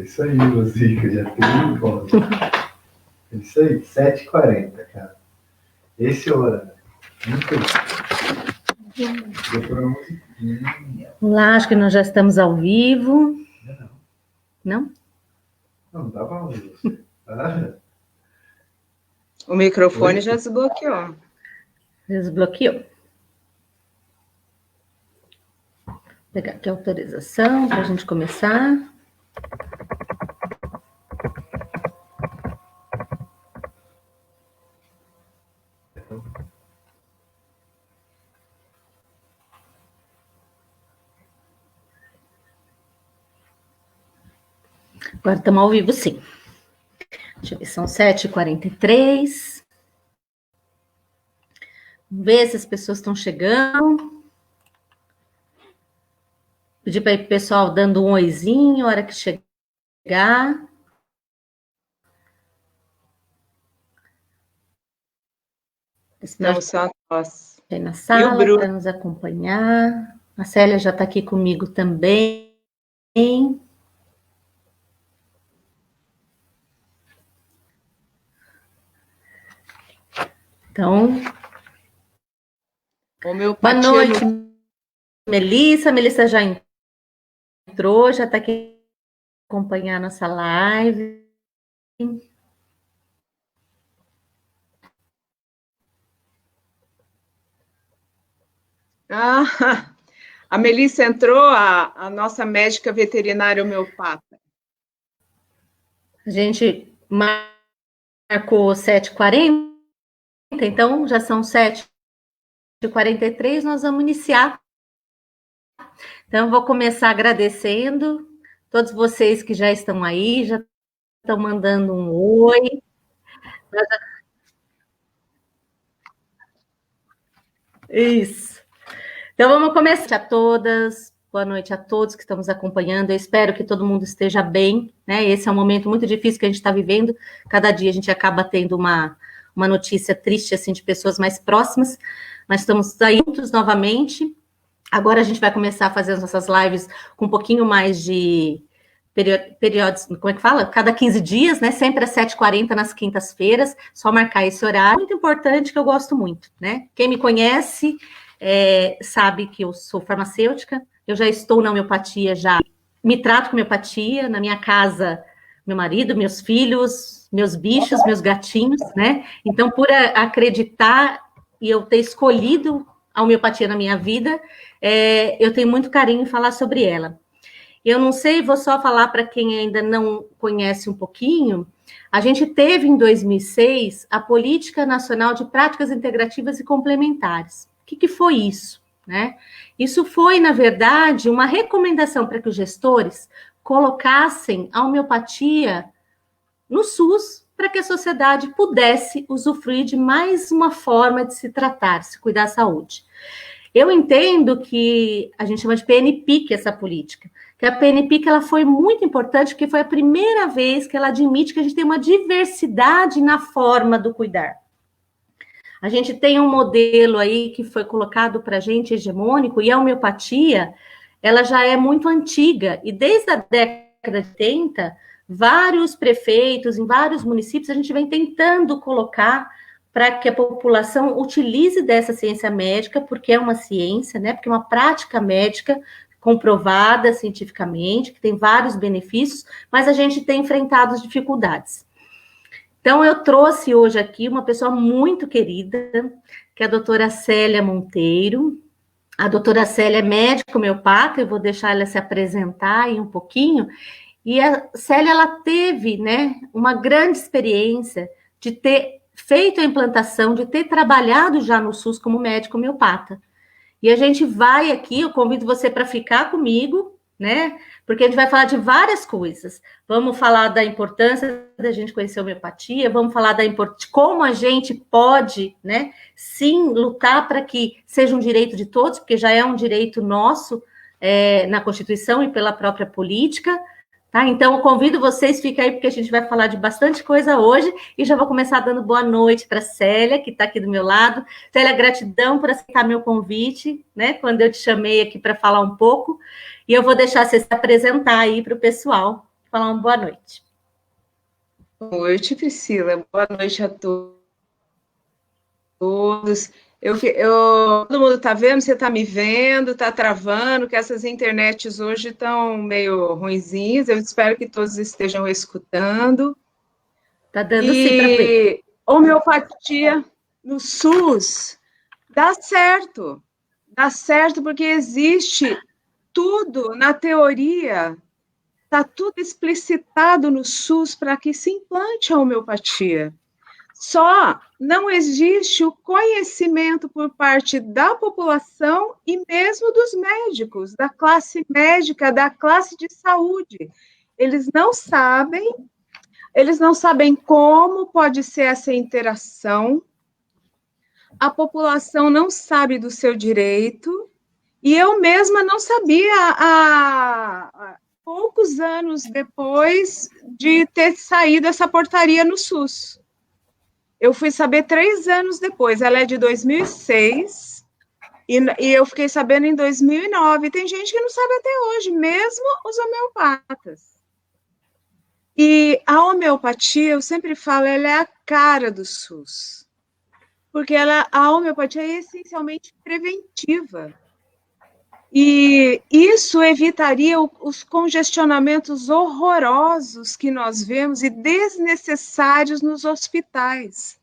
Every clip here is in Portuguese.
isso aí, Luzica, já tem um ponto. É isso aí, 7h40, cara. Esse é o horário. Muito bem. Olá, acho que nós já estamos ao vivo. Não? Não dá pra ouvir você. O microfone já desbloqueou. Desbloqueou. Vou pegar aqui a autorização para a gente começar. Agora estamos ao vivo, sim. Deixa eu ver, são 7h43. Vamos ver se as pessoas estão chegando. Pedir para o pessoal dando um oizinho, a hora que chegar. Estamos só nós. Aí na sala para nos acompanhar. A Célia já está aqui comigo também. Então, boa noite, Melissa. Melissa já entrou, já está aqui acompanhar a nossa live. A Melissa entrou, a nossa médica veterinária homeopata. A gente marcou 7h40, então já são 7h43, nós vamos iniciar. Então, eu vou começar agradecendo todos vocês que já estão aí, já estão mandando um oi. Isso. Então, vamos começar a todas. Boa noite a todos que estão nos acompanhando. Eu espero que todo mundo esteja bem, né? Esse é um momento muito difícil que a gente está vivendo. Cada dia a gente acaba tendo uma notícia triste, assim, de pessoas mais próximas. Mas estamos aí juntos novamente. Agora a gente vai começar a fazer as nossas lives com um pouquinho mais de períodos, como é que fala? Cada 15 dias, né? Sempre às 7h40 nas quintas-feiras. Só marcar esse horário. Muito importante, que eu gosto muito, né? Quem me conhece sabe que eu sou farmacêutica. Eu já estou na homeopatia, já me trato com homeopatia. Na minha casa, meu marido, meus filhos, meus bichos, meus gatinhos, né? Então, por acreditar e eu ter escolhido a homeopatia na minha vida, eu tenho muito carinho em falar sobre ela. Eu não sei, vou só falar para quem ainda não conhece um pouquinho. A gente teve, em 2006, a Política Nacional de Práticas Integrativas e Complementares. O que foi isso, né? Isso foi, na verdade, uma recomendação para que os gestores colocassem a homeopatia no SUS, para que a sociedade pudesse usufruir de mais uma forma de se tratar, se cuidar da saúde. Eu entendo que a gente chama de PNPIC essa política, que a PNPIC ela foi muito importante, porque foi a primeira vez que ela admite que a gente tem uma diversidade na forma do cuidar. A gente tem um modelo aí que foi colocado para a gente hegemônico, e a homeopatia, ela já é muito antiga, e desde a década de 80, vários prefeitos em vários municípios, a gente vem tentando colocar para que a população utilize dessa ciência médica, porque é uma ciência, né? Porque é uma prática médica comprovada cientificamente, que tem vários benefícios, mas a gente tem enfrentado as dificuldades. Então, eu trouxe hoje aqui uma pessoa muito querida, que é a doutora Célia Monteiro. A doutora Célia é médica homeopata, eu vou deixar ela se apresentar aí um pouquinho. E a Célia, ela teve, né, uma grande experiência de ter feito a implantação, de ter trabalhado já no SUS como médico homeopata. E a gente vai aqui, eu convido você para ficar comigo, né? Porque a gente vai falar de várias coisas. Vamos falar da importância da gente conhecer a homeopatia, vamos falar de como a gente pode, né, sim, lutar para que seja um direito de todos, porque já é um direito nosso na Constituição e pela própria política. Tá? Então, eu convido vocês, fica aí, porque a gente vai falar de bastante coisa hoje, e já vou começar dando boa noite para a Célia, que está aqui do meu lado. Célia, gratidão por aceitar meu convite, né, quando eu te chamei aqui para falar um pouco, e eu vou deixar você se apresentar aí para o pessoal. falar uma boa noite. Boa noite, Priscila. Boa noite a todos. Todo mundo está vendo? Você está me vendo? Está travando? Que essas internets hoje estão meio ruinzinhas. Eu espero que todos estejam escutando. Está dando sim para ver. Homeopatia no SUS dá certo porque existe tudo na teoria, está tudo explicitado no SUS para que se implante a homeopatia. Só não existe o conhecimento por parte da população e mesmo dos médicos, da classe médica, da classe de saúde. Eles não sabem como pode ser essa interação, a população não sabe do seu direito, e eu mesma não sabia há poucos anos depois de ter saído essa portaria no SUS. Eu fui saber 3 anos depois, ela é de 2006, e eu fiquei sabendo em 2009. Tem gente que não sabe até hoje, mesmo os homeopatas. E a homeopatia, eu sempre falo, ela é a cara do SUS, porque a homeopatia é essencialmente preventiva. E isso evitaria os congestionamentos horrorosos que nós vemos e desnecessários nos hospitais.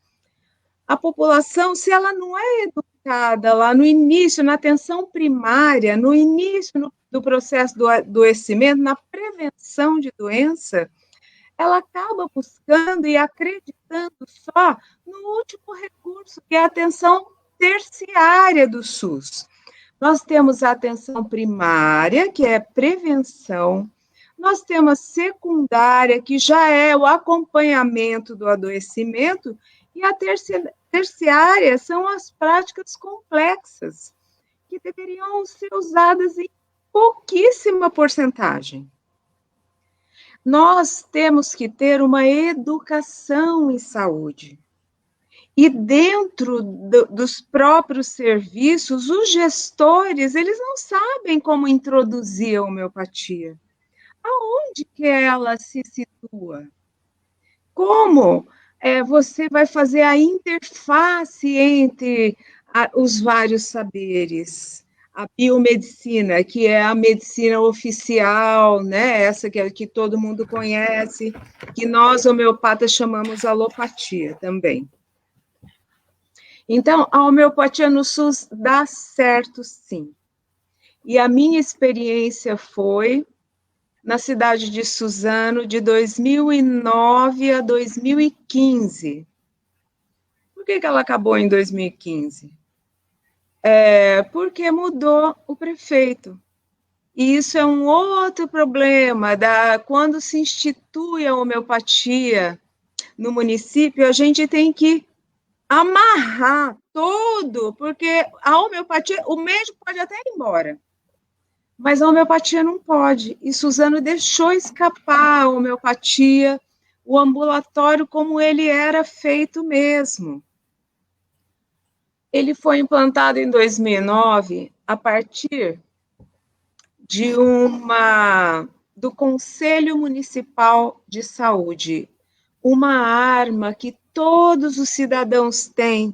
A população, se ela não é educada lá no início, na atenção primária, no início do processo do adoecimento, na prevenção de doença, ela acaba buscando e acreditando só no último recurso, que é a atenção terciária do SUS. Nós temos a atenção primária, que é prevenção, nós temos a secundária, que já é o acompanhamento do adoecimento, e a terciária são as práticas complexas, que deveriam ser usadas em pouquíssima porcentagem. Nós temos que ter uma educação em saúde. E dentro dos próprios serviços, os gestores, eles não sabem como introduzir a homeopatia. Aonde que ela se situa? Como você vai fazer a interface entre os vários saberes? A biomedicina, que é a medicina oficial, né? Essa que todo mundo conhece, que nós homeopatas chamamos alopatia também. Então, a homeopatia no SUS dá certo, sim. E a minha experiência foi na cidade de Suzano, de 2009 a 2015. Por que ela acabou em 2015? Porque mudou o prefeito. E isso é um outro problema, quando se institui a homeopatia no município, a gente tem que amarrar todo, porque a homeopatia, o médico pode até ir embora, mas a homeopatia não pode. E Suzano deixou escapar a homeopatia, o ambulatório como ele era feito mesmo. Ele foi implantado em 2009 a partir do Conselho Municipal de Saúde, uma arma que todos os cidadãos têm.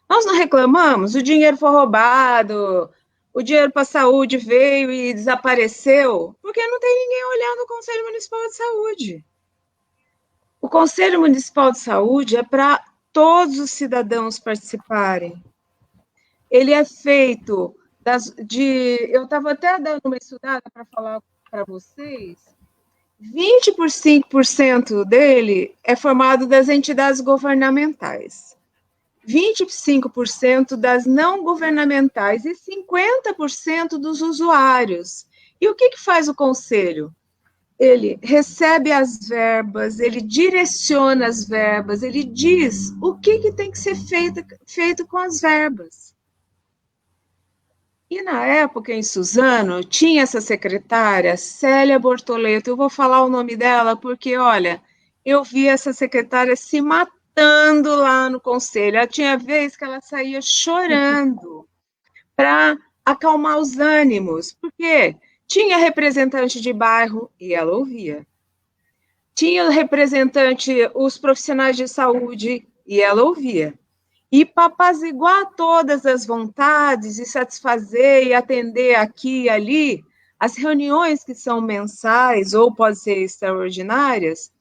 Nós não reclamamos, o dinheiro foi roubado, o dinheiro para a saúde veio e desapareceu, porque não tem ninguém olhando o Conselho Municipal de Saúde. O Conselho Municipal de Saúde é para todos os cidadãos participarem. Ele é feito eu estava até dando uma estudada para falar para vocês, 25% dele é formado das entidades governamentais, 25% das não governamentais e 50% dos usuários. E o que faz o conselho? Ele recebe as verbas, ele direciona as verbas, ele diz o que tem que ser feito com as verbas. E na época, em Suzano, tinha essa secretária, Célia Bortoleto. Eu vou falar o nome dela porque, olha, eu vi essa secretária se matando lá no conselho. Ela tinha vez que ela saía chorando para acalmar os ânimos, porque tinha representante de bairro e ela ouvia. tinha representante, os profissionais de saúde, e ela ouvia. E para apaziguar todas as vontades e satisfazer e atender aqui e ali, as reuniões que são mensais ou podem ser extraordinárias,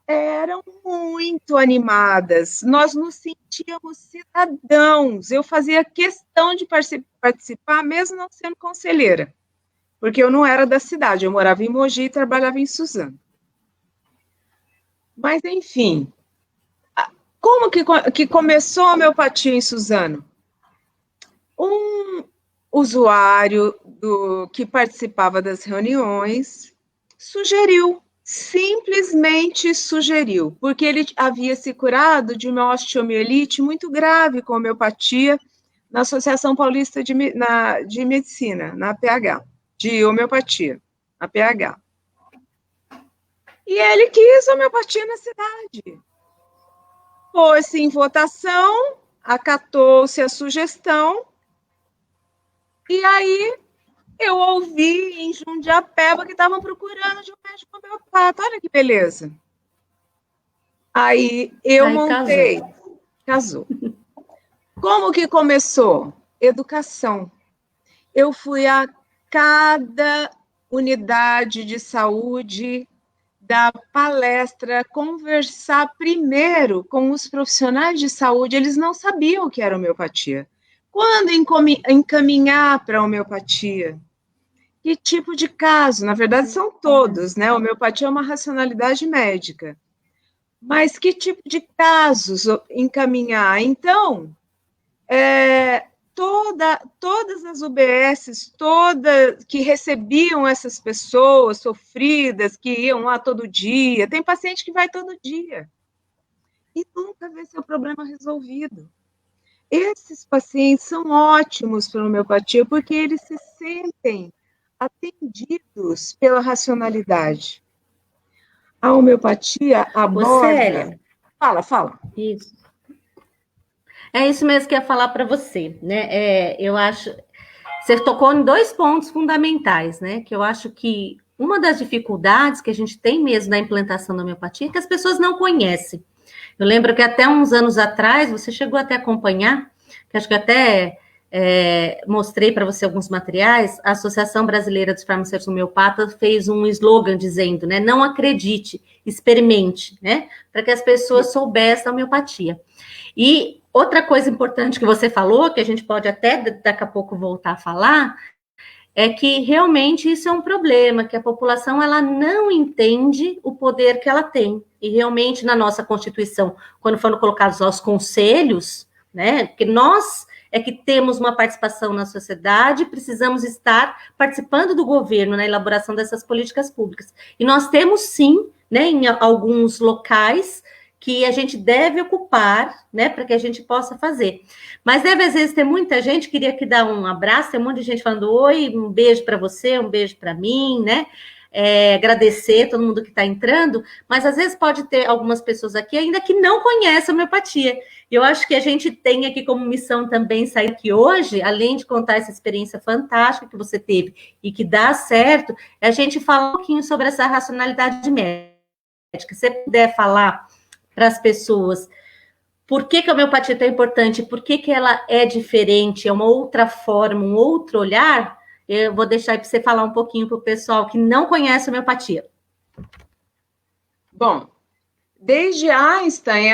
eram muito animadas. Nós nos sentíamos cidadãos. Eu fazia questão de participar, mesmo não sendo conselheira, porque eu não era da cidade, eu morava em Mogi e trabalhava em Suzano. Mas, enfim, como que começou a homeopatia em Suzano? Um usuário que participava das reuniões sugeriu, simplesmente sugeriu, porque ele havia se curado de uma osteomielite muito grave com homeopatia na Associação Paulista de Medicina, na PH, de homeopatia, na PH. E ele quis homeopatia na cidade. Pôs-se em votação, acatou-se a sugestão, e aí eu ouvi em Jundiapeba que estavam procurando de um médico homeopata. Olha que beleza. Aí eu montei. Casou. Como que começou? Educação. Eu fui a cada unidade de saúde, dar palestra, conversar primeiro com os profissionais de saúde. Eles não sabiam o que era homeopatia. Quando encaminhar para a homeopatia? Que tipo de caso? Na verdade, são todos, né? A homeopatia é uma racionalidade médica. Mas que tipo de casos encaminhar? Então, todas as UBSs, que recebiam essas pessoas sofridas, que iam lá todo dia, tem paciente que vai todo dia e nunca vê seu problema resolvido. Esses pacientes são ótimos para a homeopatia, porque eles se sentem atendidos pela racionalidade. A homeopatia aborda... Fala. Isso. É isso mesmo que eu ia falar para você, né? Eu acho... Você tocou em 2 pontos fundamentais, né? Que eu acho que uma das dificuldades que a gente tem mesmo na implantação da homeopatia é que as pessoas não conhecem. Eu lembro que até uns anos atrás, você chegou até a acompanhar, que acho que até mostrei para você alguns materiais, a Associação Brasileira dos Farmacêuticos Homeopatas fez um slogan dizendo, né? Não acredite, experimente, né? Para que as pessoas soubessem a homeopatia. E outra coisa importante que você falou, que a gente pode até daqui a pouco voltar a falar, é que realmente isso é um problema, que a população ela não entende o poder que ela tem. E realmente na nossa Constituição, quando foram colocados os conselhos, né, porque nós é que temos uma participação na sociedade, precisamos estar participando do governo na elaboração dessas políticas públicas. E nós temos sim, né, em alguns locais, que a gente deve ocupar, né, para que a gente possa fazer. Mas deve, às vezes, ter muita gente, queria aqui dar um abraço, tem um monte de gente falando, oi, um beijo para você, um beijo para mim, né, agradecer todo mundo que está entrando, mas às vezes pode ter algumas pessoas aqui ainda que não conhecem a homeopatia. Eu acho que a gente tem aqui como missão também sair aqui hoje, além de contar essa experiência fantástica que você teve e que dá certo, a gente falar um pouquinho sobre essa racionalidade médica. Se você puder falar para as pessoas por que a homeopatia é tão importante, por que ela é diferente, é uma outra forma, um outro olhar, eu vou deixar aí para você falar um pouquinho para o pessoal que não conhece a homeopatia. Bom, desde Einstein,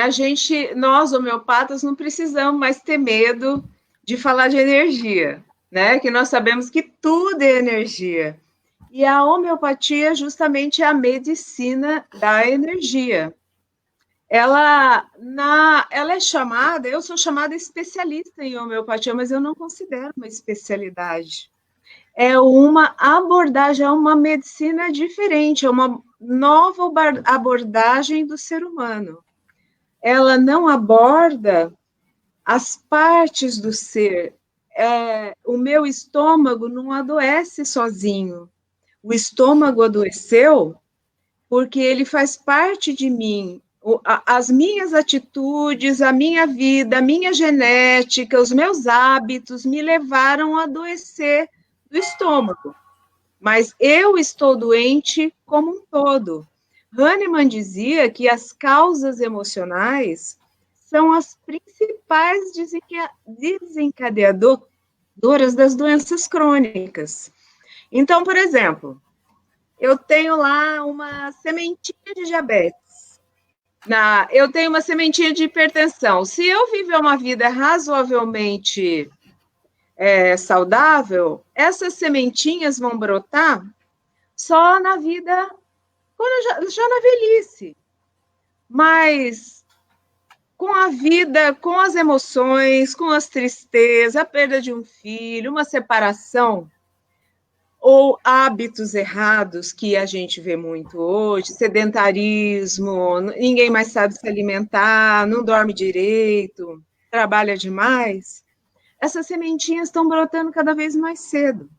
nós homeopatas não precisamos mais ter medo de falar de energia, né? Que nós sabemos que tudo é energia. E a homeopatia justamente é a medicina da energia. Ela é chamada, eu sou chamada especialista em homeopatia, mas eu não considero uma especialidade. É uma abordagem, é uma medicina diferente, é uma nova abordagem do ser humano. Ela não aborda as partes do ser. O meu estômago não adoece sozinho. O estômago adoeceu porque ele faz parte de mim. As minhas atitudes, a minha vida, a minha genética, os meus hábitos me levaram a adoecer do estômago. Mas eu estou doente como um todo. Hahnemann dizia que as causas emocionais são as principais desencadeadoras das doenças crônicas. Então, por exemplo, eu tenho lá uma sementinha de diabetes, eu tenho uma sementinha de hipertensão. Se eu viver uma vida razoavelmente saudável, essas sementinhas vão brotar só na vida, já na velhice. Mas com a vida, com as emoções, com as tristezas, a perda de um filho, uma separação, ou hábitos errados que a gente vê muito hoje, sedentarismo, ninguém mais sabe se alimentar, não dorme direito, trabalha demais, essas sementinhas estão brotando cada vez mais cedo.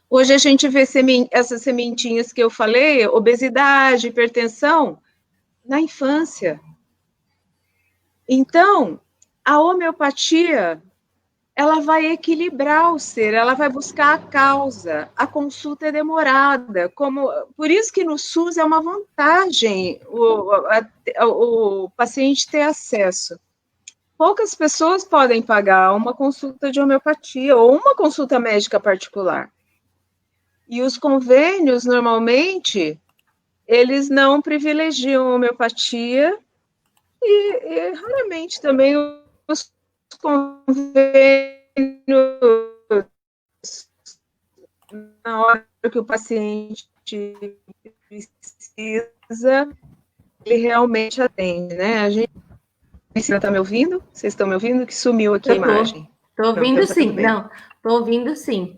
Hoje a gente vê essas sementinhas que eu falei, obesidade, hipertensão, na infância. Então, a homeopatia, ela vai equilibrar o ser, ela vai buscar a causa. A consulta é demorada, por isso que no SUS é uma vantagem o paciente ter acesso. Poucas pessoas podem pagar uma consulta de homeopatia ou uma consulta médica particular. E os convênios, normalmente, eles não privilegiam a homeopatia e raramente também os convênios, na hora que o paciente precisa, ele realmente atende, né? A gente... Você está me ouvindo? Vocês estão me ouvindo? Que sumiu aqui a imagem. Estou ouvindo, então, sim. Não, estou ouvindo, sim.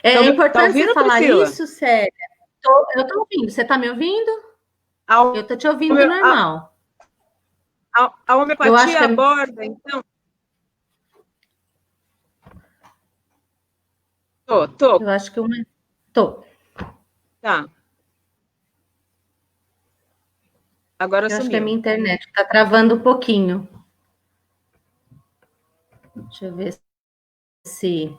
É importante você falar Priscila? Isso, Célia. Eu estou ouvindo. Você está me ouvindo? Eu estou te ouvindo normal. A homeopatia aborda, então... Tô. Eu acho que tô. Tá. Agora eu sumiu. Acho que a minha internet está travando um pouquinho. Deixa eu ver se...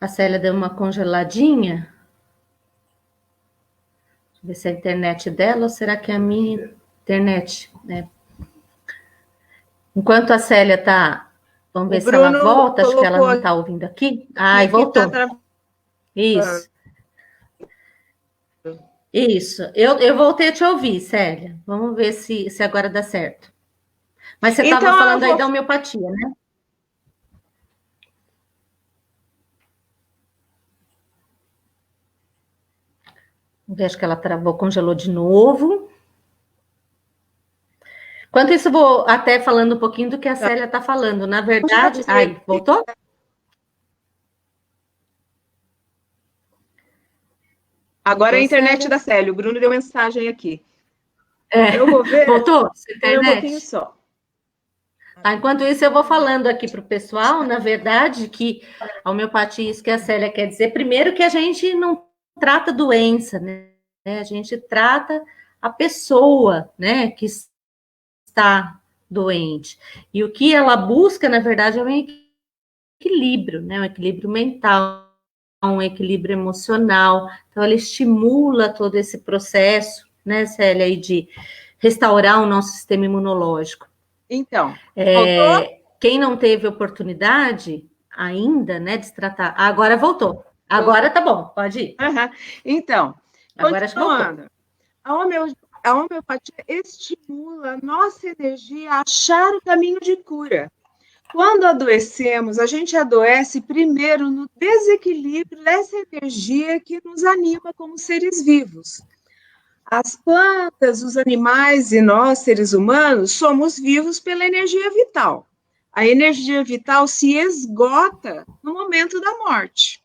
A Célia deu uma congeladinha. Deixa eu ver se é a internet dela ou será que é a minha internet, né? Enquanto a Célia está... Vamos ver se ela volta. Acho que ela não está ouvindo aqui. Ai, voltou. Isso. Isso. Eu voltei a te ouvir, Célia. Vamos ver se agora dá certo. Mas você estava falando aí da homeopatia, né? Acho que ela travou, congelou de novo. Enquanto isso, vou até falando um pouquinho do que a Célia está falando. Na verdade... Ai, voltou? Agora é a internet da Célia. O Bruno deu mensagem aqui. Eu vou ver. Voltou? Internet? Um pouquinho só. Tá, enquanto isso, eu vou falando aqui para o pessoal, na verdade, que a homeopatia, isso que a Célia quer dizer, primeiro que a gente não trata doença, né? A gente trata a pessoa, né, que está doente. E o que ela busca, na verdade, é um equilíbrio, né? Um equilíbrio mental, um equilíbrio emocional. Então, ela estimula todo esse processo, né, Célia, aí de restaurar o nosso sistema imunológico. Então, quem não teve oportunidade ainda, né, de se tratar... Agora voltou. Agora tá bom, pode ir. Então, agora continuando. A homeopatia estimula a nossa energia a achar o caminho de cura. Quando adoecemos, a gente adoece primeiro no desequilíbrio dessa energia que nos anima como seres vivos. As plantas, os animais e nós, seres humanos, somos vivos pela energia vital. A energia vital se esgota no momento da morte.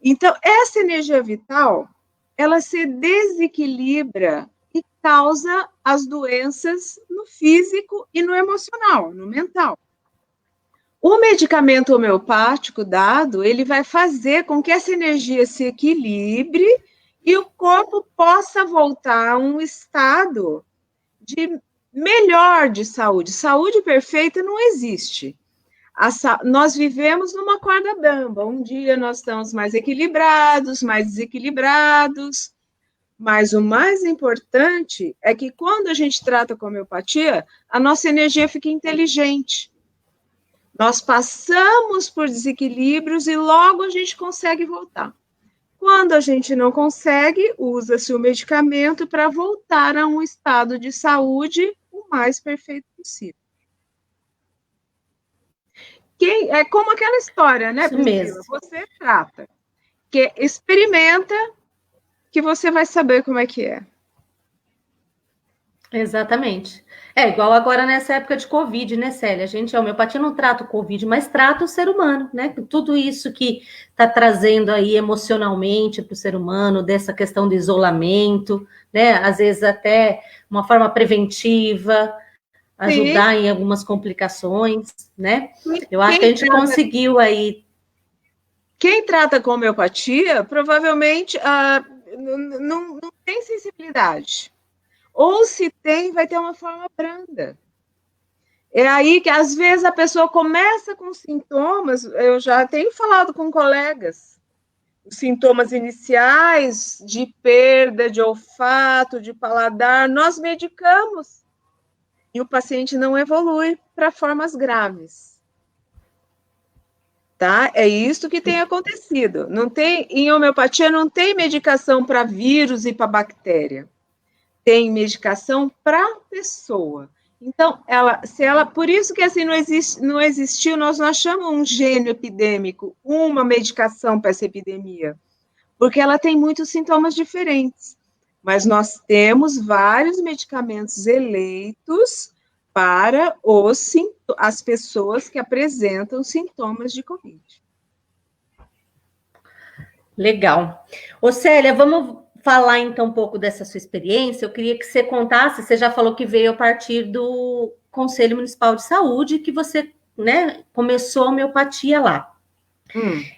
Então, essa energia vital, ela se desequilibra e causa as doenças no físico e no emocional, no mental. O medicamento homeopático dado, ele vai fazer com que essa energia se equilibre e o corpo possa voltar a um estado melhor de saúde. Saúde perfeita não existe. Nós vivemos numa corda bamba. Um dia nós estamos mais equilibrados, mais desequilibrados. Mas o mais importante é que quando a gente trata com homeopatia, a nossa energia fica inteligente. Nós passamos por desequilíbrios e logo a gente consegue voltar. Quando a gente não consegue, usa-se o medicamento para voltar a um estado de saúde o mais perfeito possível. É como aquela história, né, Priscila? Mesmo. Você trata, que experimenta, que você vai saber como é que é. Exatamente. É igual agora nessa época de Covid, né, Célia? A homeopatia não trata o Covid, mas trata o ser humano, né? Tudo isso que está trazendo aí emocionalmente para o ser humano, dessa questão de isolamento, né? Às vezes até uma forma preventiva, ajudar em algumas complicações, né? Eu acho que a gente conseguiu aí. Quem trata com homeopatia, provavelmente não tem sensibilidade. Ou se tem, vai ter uma forma branda. É aí que, às vezes, a pessoa começa com sintomas, eu já tenho falado com colegas, os sintomas iniciais de perda de olfato, de paladar, nós medicamos. E o paciente não evolui para formas graves. Tá? É isso que tem acontecido. Em homeopatia não tem medicação para vírus e para bactéria. Tem medicação para pessoa. Então, por isso que assim não existiu, nós não achamos um gênio epidêmico, uma medicação para essa epidemia, porque ela tem muitos sintomas diferentes. Mas nós temos vários medicamentos eleitos para as pessoas que apresentam sintomas de Covid. Legal. Ô, Célia, vamos falar então um pouco dessa sua experiência. Eu queria que você contasse, você já falou que veio a partir do Conselho Municipal de Saúde, que você, né, começou a homeopatia lá.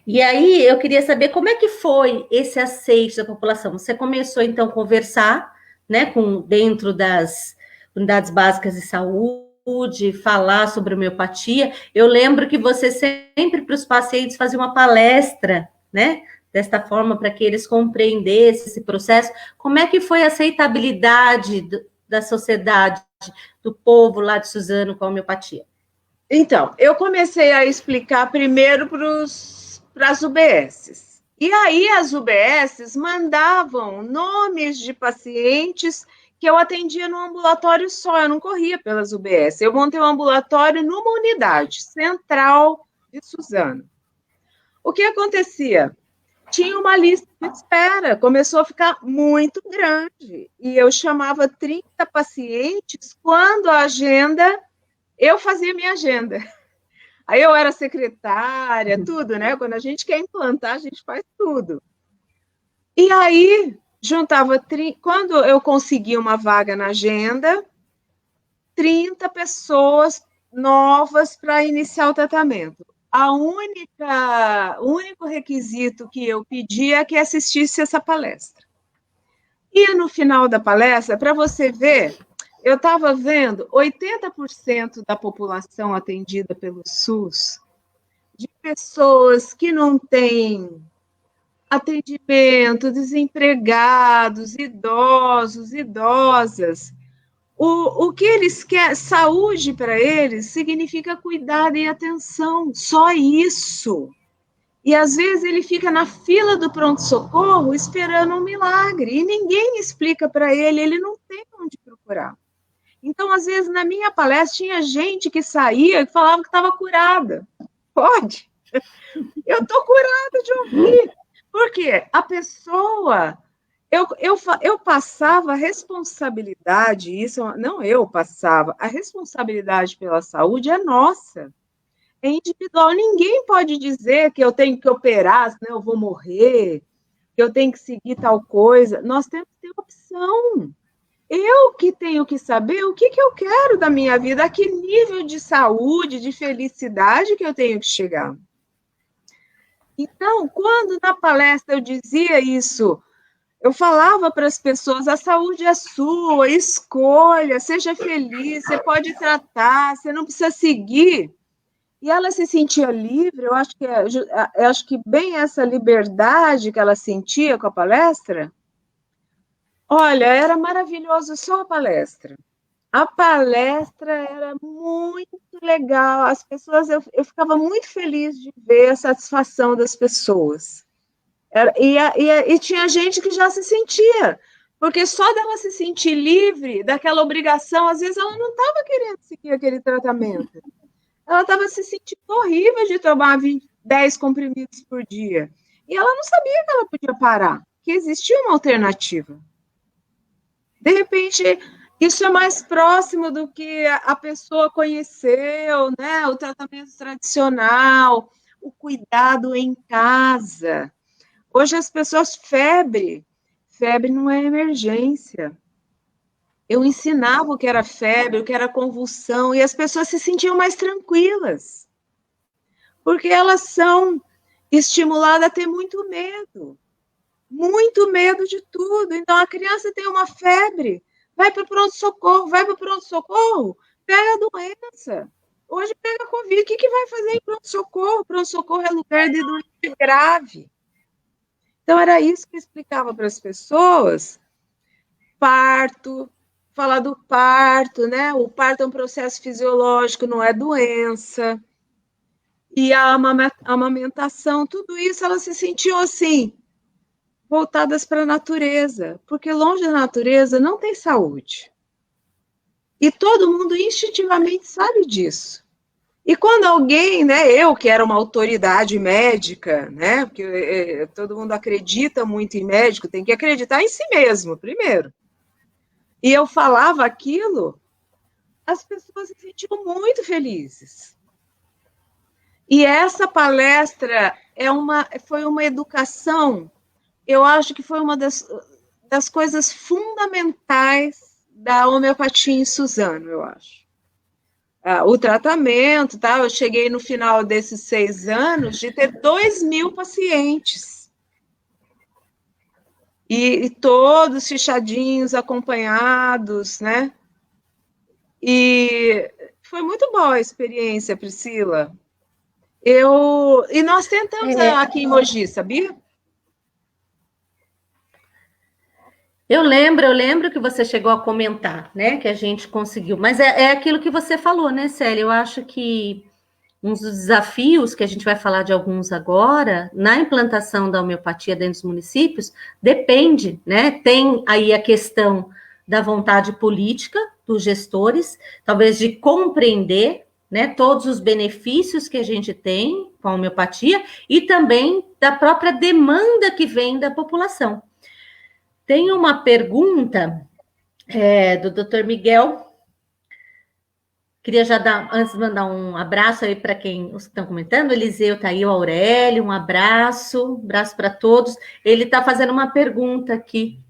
E aí eu queria saber como é que foi esse aceite da população. Você começou então a conversar, né, dentro das unidades básicas de saúde, falar sobre homeopatia. Eu lembro que você sempre para os pacientes fazia uma palestra, né? Desta forma, para que eles compreendessem esse processo. Como é que foi a aceitabilidade da sociedade, do povo lá de Suzano com a homeopatia? Então, eu comecei a explicar primeiro para as UBSs. E aí as UBSs mandavam nomes de pacientes que eu atendia num ambulatório só, eu não corria pelas UBS. Eu montei um ambulatório numa unidade central de Suzano. O que acontecia? Tinha uma lista de espera, começou a ficar muito grande. E eu chamava 30 pacientes quando eu fazia minha agenda. Aí eu era secretária, tudo, né? Quando a gente quer implantar, a gente faz tudo. E aí, quando eu conseguia uma vaga na agenda, 30 pessoas novas para iniciar o tratamento. O único requisito que eu pedia é que assistisse essa palestra. E no final da palestra, para você ver, eu estava vendo 80% da população atendida pelo SUS, de pessoas que não têm atendimento, desempregados, idosos, idosas. O que eles querem, saúde para eles, significa cuidado e atenção, só isso. E às vezes ele fica na fila do pronto-socorro esperando um milagre, e ninguém explica para ele não tem onde procurar. Então, às vezes, na minha palestra, tinha gente que saía e falava que estava curada. Pode? Eu estou curada de ouvir. Por quê? A pessoa... Eu passava a responsabilidade, não eu passava, a responsabilidade pela saúde é nossa, é individual. Ninguém pode dizer que eu tenho que operar, senão eu vou morrer, que eu tenho que seguir tal coisa. Nós temos que ter opção. Eu que tenho que saber o que eu quero da minha vida, a que nível de saúde, de felicidade que eu tenho que chegar. Então, quando na palestra eu dizia isso, eu falava para as pessoas, a saúde é sua, escolha, seja feliz, você pode tratar, você não precisa seguir. E ela se sentia livre, eu acho que bem essa liberdade que ela sentia com a palestra, olha, era maravilhoso só a palestra. A palestra era muito legal, as pessoas, eu ficava muito feliz de ver a satisfação das pessoas. E tinha gente que já se sentia, porque só dela se sentir livre daquela obrigação, às vezes ela não estava querendo seguir aquele tratamento. Ela estava se sentindo horrível de tomar 10 comprimidos por dia. E ela não sabia que ela podia parar, que existia uma alternativa. De repente, isso é mais próximo do que a pessoa conheceu, né? O tratamento tradicional, o cuidado em casa. Hoje as pessoas, febre não é emergência. Eu ensinava o que era febre, o que era convulsão, e as pessoas se sentiam mais tranquilas, porque elas são estimuladas a ter muito medo de tudo. Então, a criança tem uma febre, vai para o pronto-socorro, pega a doença. Hoje pega a Covid, o que vai fazer em pronto-socorro? Pronto-socorro é lugar de doença grave. Então, era isso que eu explicava para as pessoas. Parto, falar do parto, né? O parto é um processo fisiológico, não é doença. E a amamentação, tudo isso, elas se sentiam assim, voltadas para a natureza, porque longe da natureza não tem saúde. E todo mundo instintivamente sabe disso. E quando alguém, né, eu que era uma autoridade médica, né, porque todo mundo acredita muito em médico, tem que acreditar em si mesmo, primeiro. E eu falava aquilo, as pessoas se sentiam muito felizes. E essa palestra foi uma educação, eu acho que foi uma das coisas fundamentais da homeopatia em Suzano, eu acho. O tratamento, tá? Eu cheguei no final desses 6 anos de ter 2.000 pacientes. E todos fichadinhos, acompanhados, né? E foi muito boa a experiência, Priscila. E nós tentamos aqui em Mogi, sabia? Eu lembro que você chegou a comentar, né, que a gente conseguiu, mas é aquilo que você falou, né, Célia? Eu acho que um dos desafios, que a gente vai falar de alguns agora, na implantação da homeopatia dentro dos municípios, depende, né? Tem aí a questão da vontade política dos gestores, talvez de compreender, né, todos os benefícios que a gente tem com a homeopatia e também da própria demanda que vem da população. Tem uma pergunta do Dr. Miguel. Queria já dar, antes de mandar um abraço aí para quem estão comentando, Eliseu tá aí, o Aurélio, um abraço para todos. Ele está fazendo uma pergunta aqui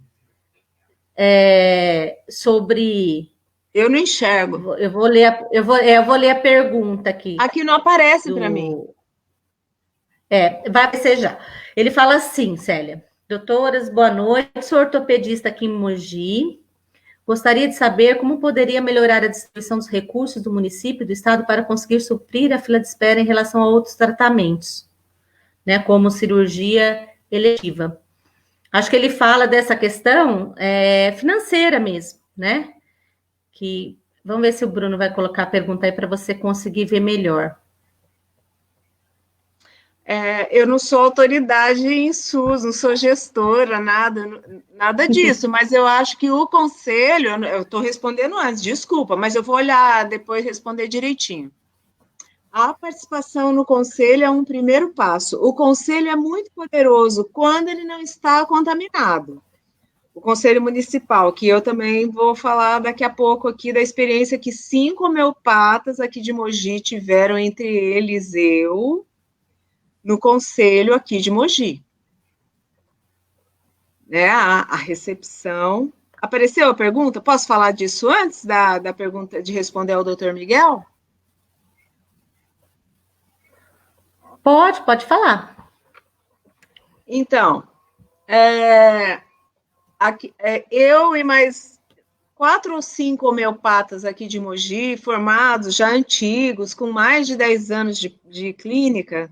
sobre. Eu não enxergo. Eu vou ler a pergunta aqui. Aqui não aparece para mim. Vai aparecer já. Ele fala assim, Célia. Doutoras, boa noite. Sou ortopedista aqui em Mogi. Gostaria de saber como poderia melhorar a distribuição dos recursos do município e do estado para conseguir suprir a fila de espera em relação a outros tratamentos, né, como cirurgia eletiva. Acho que ele fala dessa questão financeira mesmo, né? Que vamos ver se o Bruno vai colocar a pergunta aí para você conseguir ver melhor. Eu não sou autoridade em SUS, não sou gestora, nada disso, mas eu acho que o conselho, eu estou respondendo antes, desculpa, mas eu vou olhar depois e responder direitinho. A participação no conselho é um primeiro passo. O conselho é muito poderoso quando ele não está contaminado. O conselho municipal, que eu também vou falar daqui a pouco aqui da experiência que 5 homeopatas aqui de Mogi tiveram, entre eles eu, no conselho aqui de Mogi. Né, a recepção. Apareceu a pergunta? Posso falar disso antes da pergunta, de responder ao doutor Miguel? Pode falar. Então, eu e mais 4 ou 5 homeopatas aqui de Mogi, formados, já antigos, com mais de 10 anos de clínica.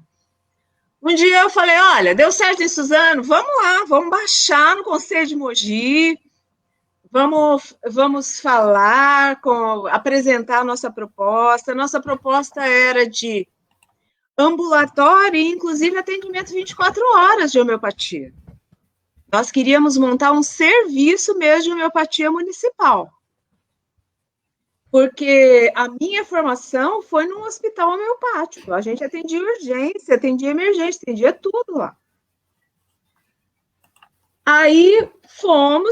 Um dia eu falei, olha, deu certo em Suzano, vamos lá, vamos baixar no Conselho de Mogi, vamos falar, apresentar a nossa proposta. Nossa proposta era de ambulatório e, inclusive, atendimento 24 horas de homeopatia. Nós queríamos montar um serviço mesmo de homeopatia municipal. Porque a minha formação foi num hospital homeopático. A gente atendia urgência, atendia emergência, atendia tudo lá. Aí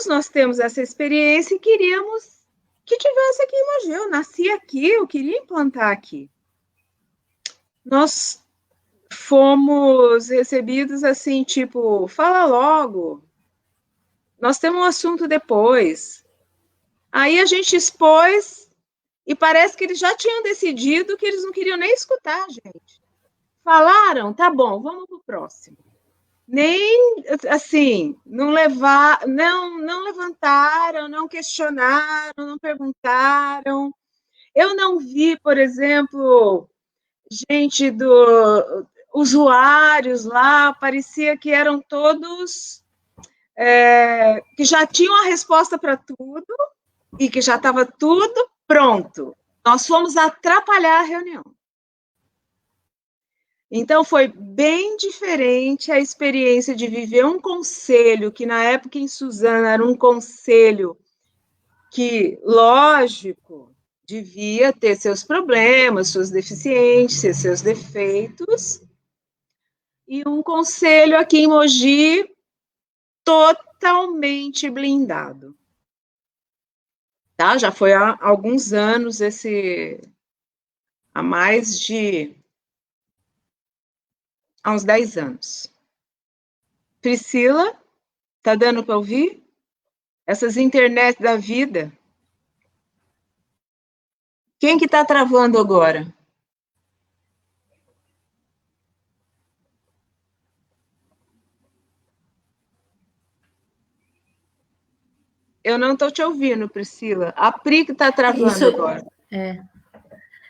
nós temos essa experiência e queríamos que tivesse aqui em Mogi. Eu nasci aqui, eu queria implantar aqui. Nós fomos recebidos assim, tipo, fala logo, nós temos um assunto depois. Aí a gente expôs e parece que eles já tinham decidido que eles não queriam nem escutar a gente. Falaram, tá bom, vamos pro próximo. Nem, assim, não levantaram, não questionaram, não perguntaram. Eu não vi, por exemplo, gente usuários lá, parecia que eram todos que já tinham a resposta para tudo e que já estava tudo pronto. Nós fomos atrapalhar a reunião. Então, foi bem diferente a experiência de viver um conselho, que na época em Suzano era um conselho que, lógico, devia ter seus problemas, suas deficiências, seus defeitos, e um conselho aqui em Mogi totalmente blindado. Tá? Já foi há alguns anos, há mais de há uns 10 anos. Priscila, tá dando para ouvir? Essas internet da vida. Quem que tá travando agora? Eu não estou te ouvindo, Priscila. A Pri que está travando agora. É.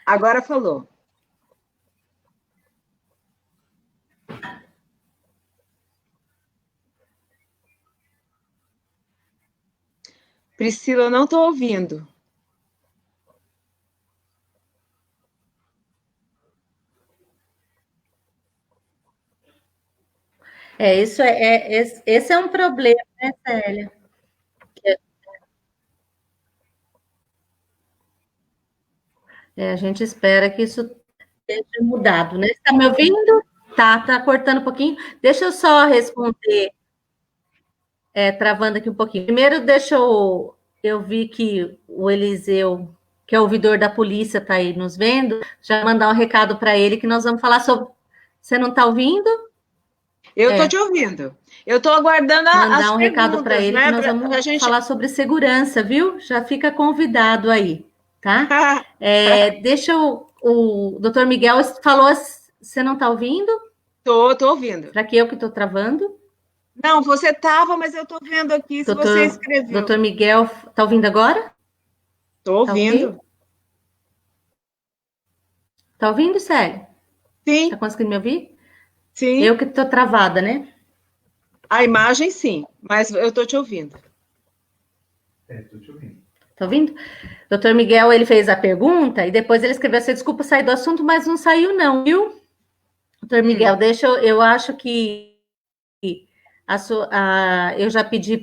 Agora falou. Priscila, eu não estou ouvindo. Esse é um problema, né, Célia? A gente espera que isso seja mudado, né? Está me ouvindo? Tá cortando um pouquinho. Deixa eu só responder, travando aqui um pouquinho. Primeiro, eu vi que o Eliseu, que é ouvidor da polícia, está aí nos vendo, já mandar um recado para ele que nós vamos falar sobre. Você não está ouvindo? Eu estou te ouvindo. Eu estou aguardando mandar um recado para ele, né? Que nós vamos falar sobre segurança, viu? Já fica convidado aí, tá? Deixa o doutor Miguel falou, você não está ouvindo? Tô ouvindo. Será que eu que estou travando? Não, você estava, mas eu estou vendo aqui se você escreveu. Doutor Miguel, está ouvindo agora? Estou ouvindo. Tá Tá ouvindo, Célia? Sim. Está conseguindo me ouvir? Sim. Eu que estou travada, né? A imagem, sim, mas eu estou te ouvindo. Estou te ouvindo. Tá ouvindo? Doutor Miguel, ele fez a pergunta e depois ele escreveu assim, desculpa sair do assunto, mas não saiu não, viu? Doutor Miguel, eu acho que eu já pedi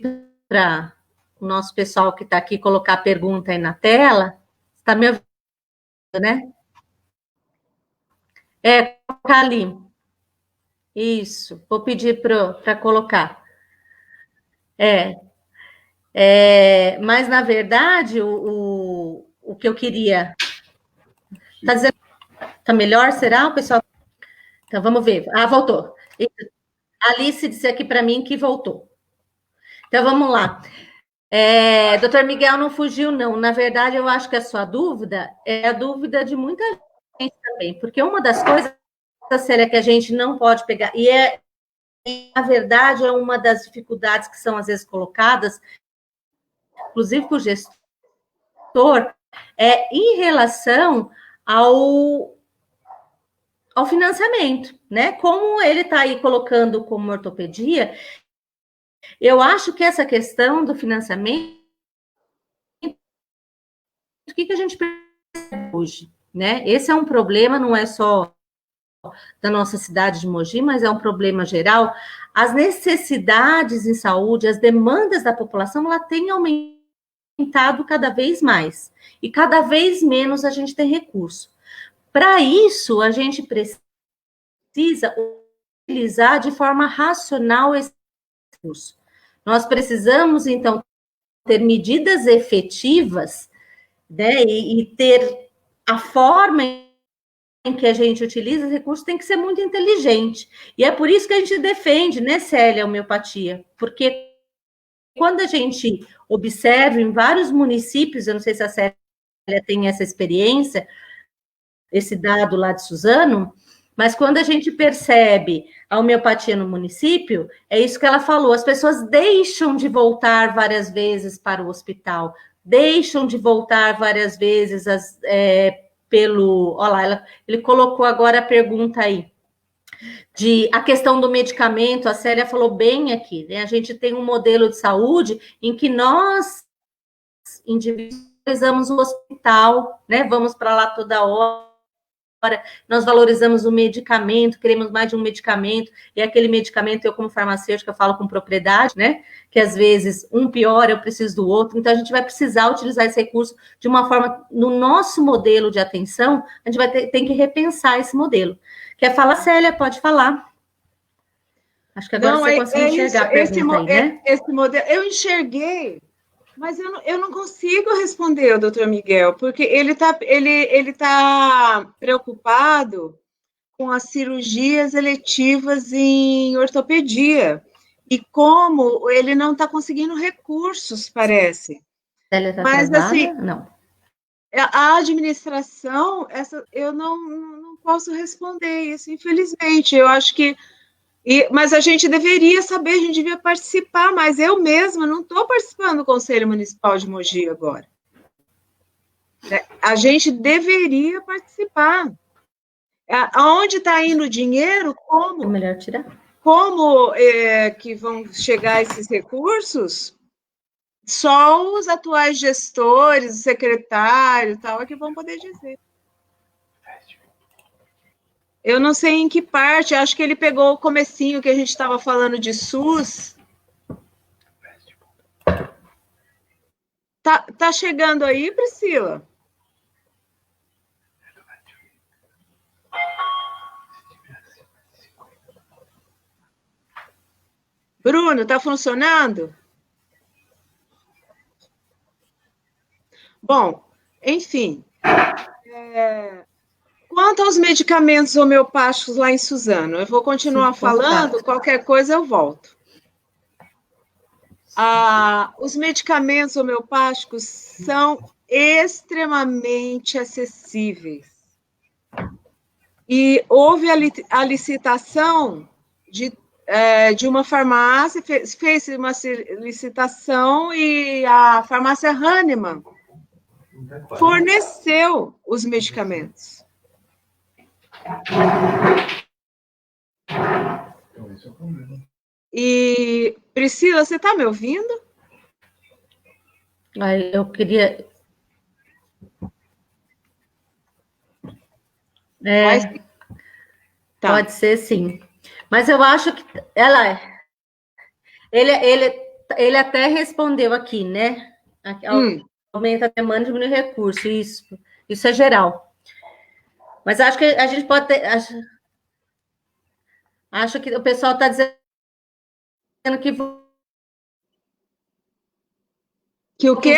para o nosso pessoal que está aqui colocar a pergunta aí na tela. Está me ouvindo, né? Colocar ali. Isso, vou pedir para colocar. Mas, na verdade, o que eu queria... Está dizendo... Está melhor, será, o pessoal? Então, vamos ver. Voltou. A Alice disse aqui para mim que voltou. Então, vamos lá. Doutor Miguel não fugiu, não. Na verdade, eu acho que a sua dúvida é a dúvida de muita gente também, porque uma das coisas, Célia, que a gente não pode pegar, na verdade, é uma das dificuldades que são, às vezes, colocadas, inclusive por gestores, em relação ao financiamento, né? Como ele está aí colocando como ortopedia, eu acho que essa questão do financiamento, o que a gente percebe hoje, né? Esse é um problema, não é só da nossa cidade de Mogi, mas é um problema geral. As necessidades em saúde, as demandas da população, ela tem aumentado cada vez mais. E cada vez menos a gente tem recurso. Para isso, a gente precisa utilizar de forma racional esse recurso. Nós precisamos, então, ter medidas efetivas, né, e ter a forma em que a gente utiliza esse recurso tem que ser muito inteligente. E é por isso que a gente defende, né, Célia, a homeopatia, porque quando a gente observa em vários municípios, eu não sei se a Célia tem essa experiência, esse dado lá de Suzano, mas quando a gente percebe a homeopatia no município, é isso que ela falou, as pessoas deixam de voltar várias vezes para o hospital, deixam de voltar várias vezes pelo... Olha lá, ele colocou agora a pergunta aí, de a questão do medicamento, a Célia falou bem aqui, né? A gente tem um modelo de saúde em que nós, individualizamos o hospital, né? Vamos para lá toda hora, nós valorizamos o medicamento, queremos mais de um medicamento, e aquele medicamento, eu como farmacêutica falo com propriedade, né, que às vezes um piora, eu preciso do outro, então a gente vai precisar utilizar esse recurso de uma forma, no nosso modelo de atenção, a gente vai tem que repensar esse modelo. Quer falar, Célia? Pode falar. Acho que agora Não, você conseguiu enxergar a pergunta aí, né? Esse modelo, eu enxerguei, mas eu não consigo responder, doutor Miguel, porque ele tá preocupado com as cirurgias eletivas em ortopedia. E como ele não está conseguindo recursos, parece. Célia está Mas, atrasada? assim, Não. a administração, eu não posso responder isso, infelizmente. Eu acho que. Mas a gente deveria saber, a gente devia participar, mas eu mesma não estou participando do Conselho Municipal de Mogi agora. A gente deveria participar. Aonde está indo o dinheiro? Como? É melhor tirar. Como que vão chegar esses recursos? Só os atuais gestores, o secretário e tal, é que vão poder dizer. Eu não sei em que parte, acho que ele pegou o comecinho que a gente estava falando de SUS. Tá chegando aí, Priscila? Bruno, tá funcionando? Bom, enfim. Quanto aos medicamentos homeopáticos lá em Suzano, eu vou continuar falando, qualquer coisa eu volto. Os medicamentos homeopáticos são extremamente acessíveis. E houve a licitação de uma farmácia, fez uma licitação e a farmácia Hahnemann forneceu os medicamentos. E, Priscila, você está me ouvindo? Eu queria... Tá. Pode ser, sim. Mas eu acho que ele até respondeu aqui, né? Aumenta a demanda e diminui o recurso. Isso é geral. Mas acho que a gente pode ter... Acho que o pessoal está dizendo que... Que o quê?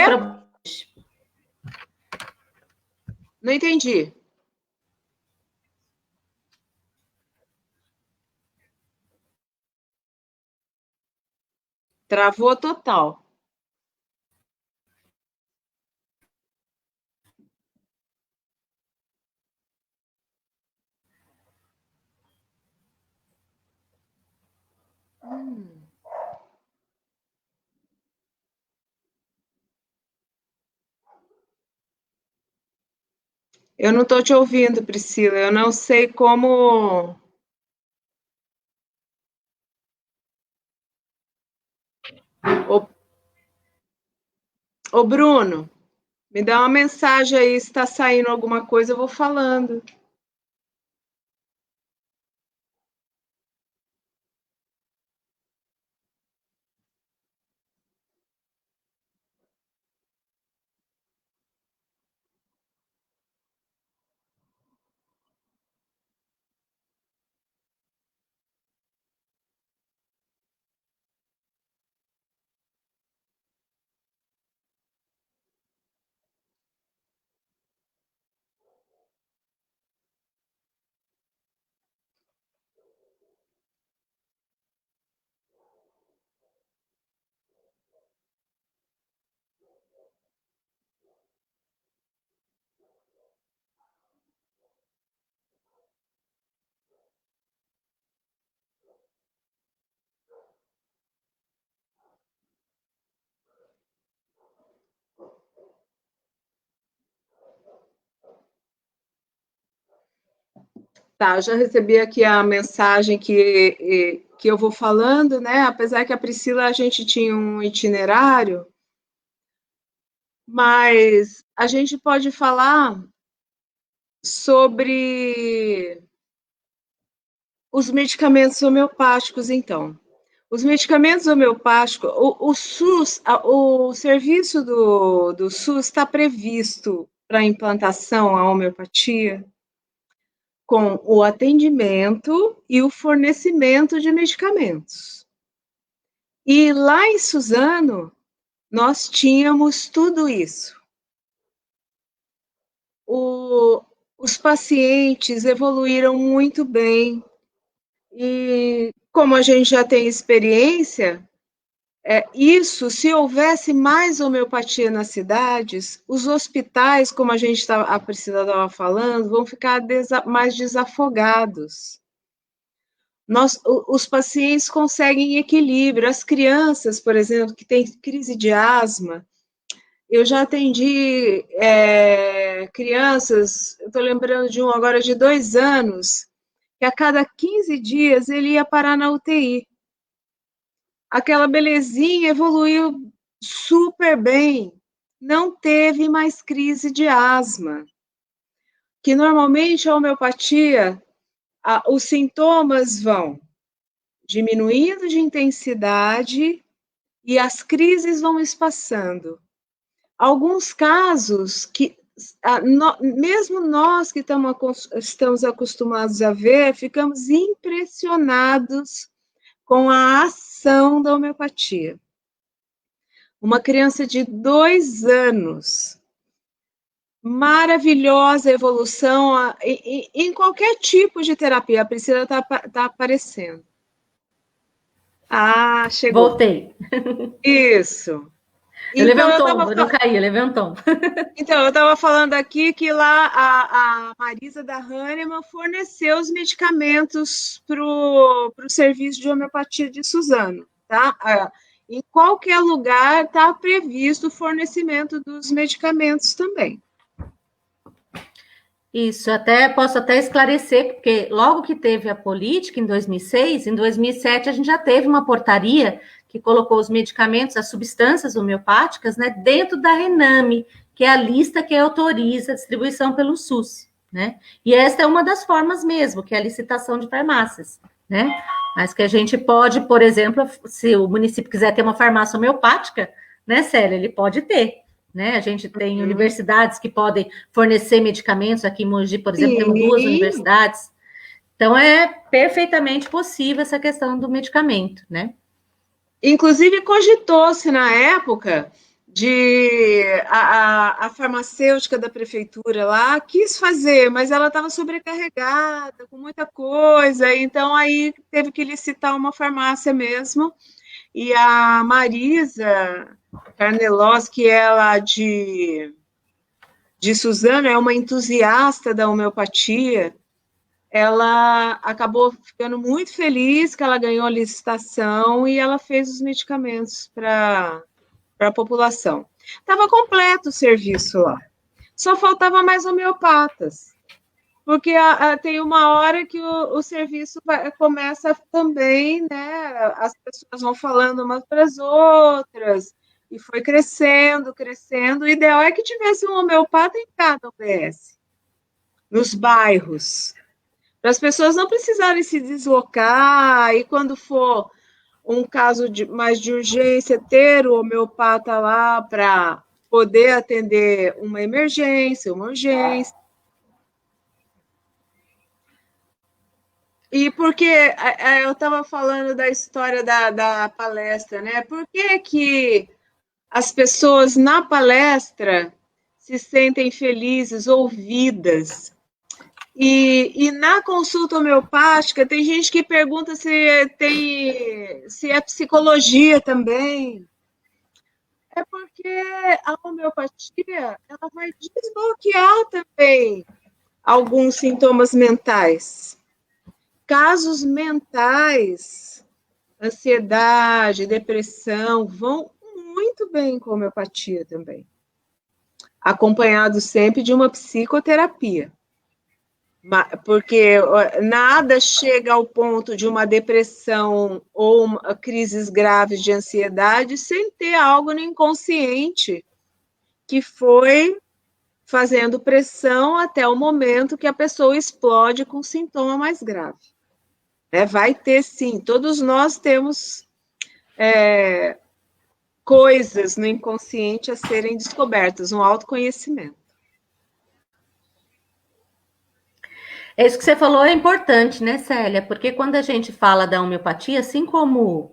Não entendi. Travou total. Eu não estou te ouvindo, Priscila. Eu não sei como. Ô, Bruno, me dá uma mensagem aí se está saindo alguma coisa, eu vou falando. Tá, eu já recebi aqui a mensagem que eu vou falando, né? Apesar que a Priscila, a gente tinha um itinerário, mas a gente pode falar sobre os medicamentos homeopáticos, então. Os medicamentos homeopáticos, o SUS, o serviço do SUS está previsto para implantação à homeopatia com o atendimento e o fornecimento de medicamentos. E lá em Suzano, nós tínhamos tudo isso. Os pacientes evoluíram muito bem, e como a gente já tem experiência, isso, se houvesse mais homeopatia nas cidades, os hospitais, como a Priscila estava falando, vão ficar mais desafogados. Os pacientes conseguem equilíbrio. As crianças, por exemplo, que têm crise de asma, eu já atendi crianças, eu estou lembrando de um agora de 2 anos, que a cada 15 dias ele ia parar na UTI. Aquela belezinha evoluiu super bem, não teve mais crise de asma, que normalmente a homeopatia, os sintomas vão diminuindo de intensidade e as crises vão espaçando. Alguns casos que, mesmo nós que estamos acostumados a ver, ficamos impressionados com a ação da homeopatia. Uma criança de 2 anos, maravilhosa evolução em qualquer tipo de terapia. A Priscila está aparecendo. Ah, chegou. Voltei. Isso. Eu levei um tombo, eu não caí, eu levei um tombo. Então, eu estava falando aqui que lá a Marisa da Hahnemann forneceu os medicamentos para o serviço de homeopatia de Suzano, tá? Em qualquer lugar está previsto o fornecimento dos medicamentos também. Isso, posso até esclarecer, porque logo que teve a política, em 2006, em 2007 a gente já teve uma portaria que colocou os medicamentos, as substâncias homeopáticas, né, dentro da RENAME, que é a lista que autoriza a distribuição pelo SUS, né? E esta é uma das formas mesmo, que é a licitação de farmácias, né? Mas que a gente pode, por exemplo, se o município quiser ter uma farmácia homeopática, né, Célia, ele pode ter. Né? A gente tem universidades que podem fornecer medicamentos. Aqui em Mogi, por exemplo, temos 2 universidades. Então, é perfeitamente possível essa questão do medicamento, né? Inclusive, cogitou-se na época a farmacêutica da prefeitura lá quis fazer, mas ela estava sobrecarregada, com muita coisa, então aí teve que licitar uma farmácia mesmo. E a Marisa Carnelos, que é lá de Suzano, é uma entusiasta da homeopatia, ela acabou ficando muito feliz que ela ganhou a licitação e ela fez os medicamentos para a população. Estava completo o serviço lá. só faltava mais homeopatas. Porque tem uma hora que o serviço começa também, né? As pessoas vão falando umas para as outras, e foi crescendo, crescendo. O ideal é que tivesse um homeopata em cada UBS, nos bairros, para as pessoas não precisarem se deslocar, e quando for um caso mais de urgência, ter o homeopata lá para poder atender uma emergência, uma urgência. E porque eu estava falando da história da palestra, né? Por que as pessoas na palestra se sentem felizes, ouvidas? E na consulta homeopática, tem gente que pergunta se é psicologia também. É porque a homeopatia ela vai desbloquear também alguns sintomas mentais. Casos mentais, ansiedade, depressão, vão muito bem com a homeopatia também. Acompanhado sempre de uma psicoterapia. Porque nada chega ao ponto de uma depressão ou crises graves de ansiedade sem ter algo no inconsciente que foi fazendo pressão até o momento que a pessoa explode com sintoma mais grave. Vai ter, sim. Todos nós temos coisas no inconsciente a serem descobertas, um autoconhecimento. Isso que você falou é importante, né, Célia? Porque quando a gente fala da homeopatia, assim como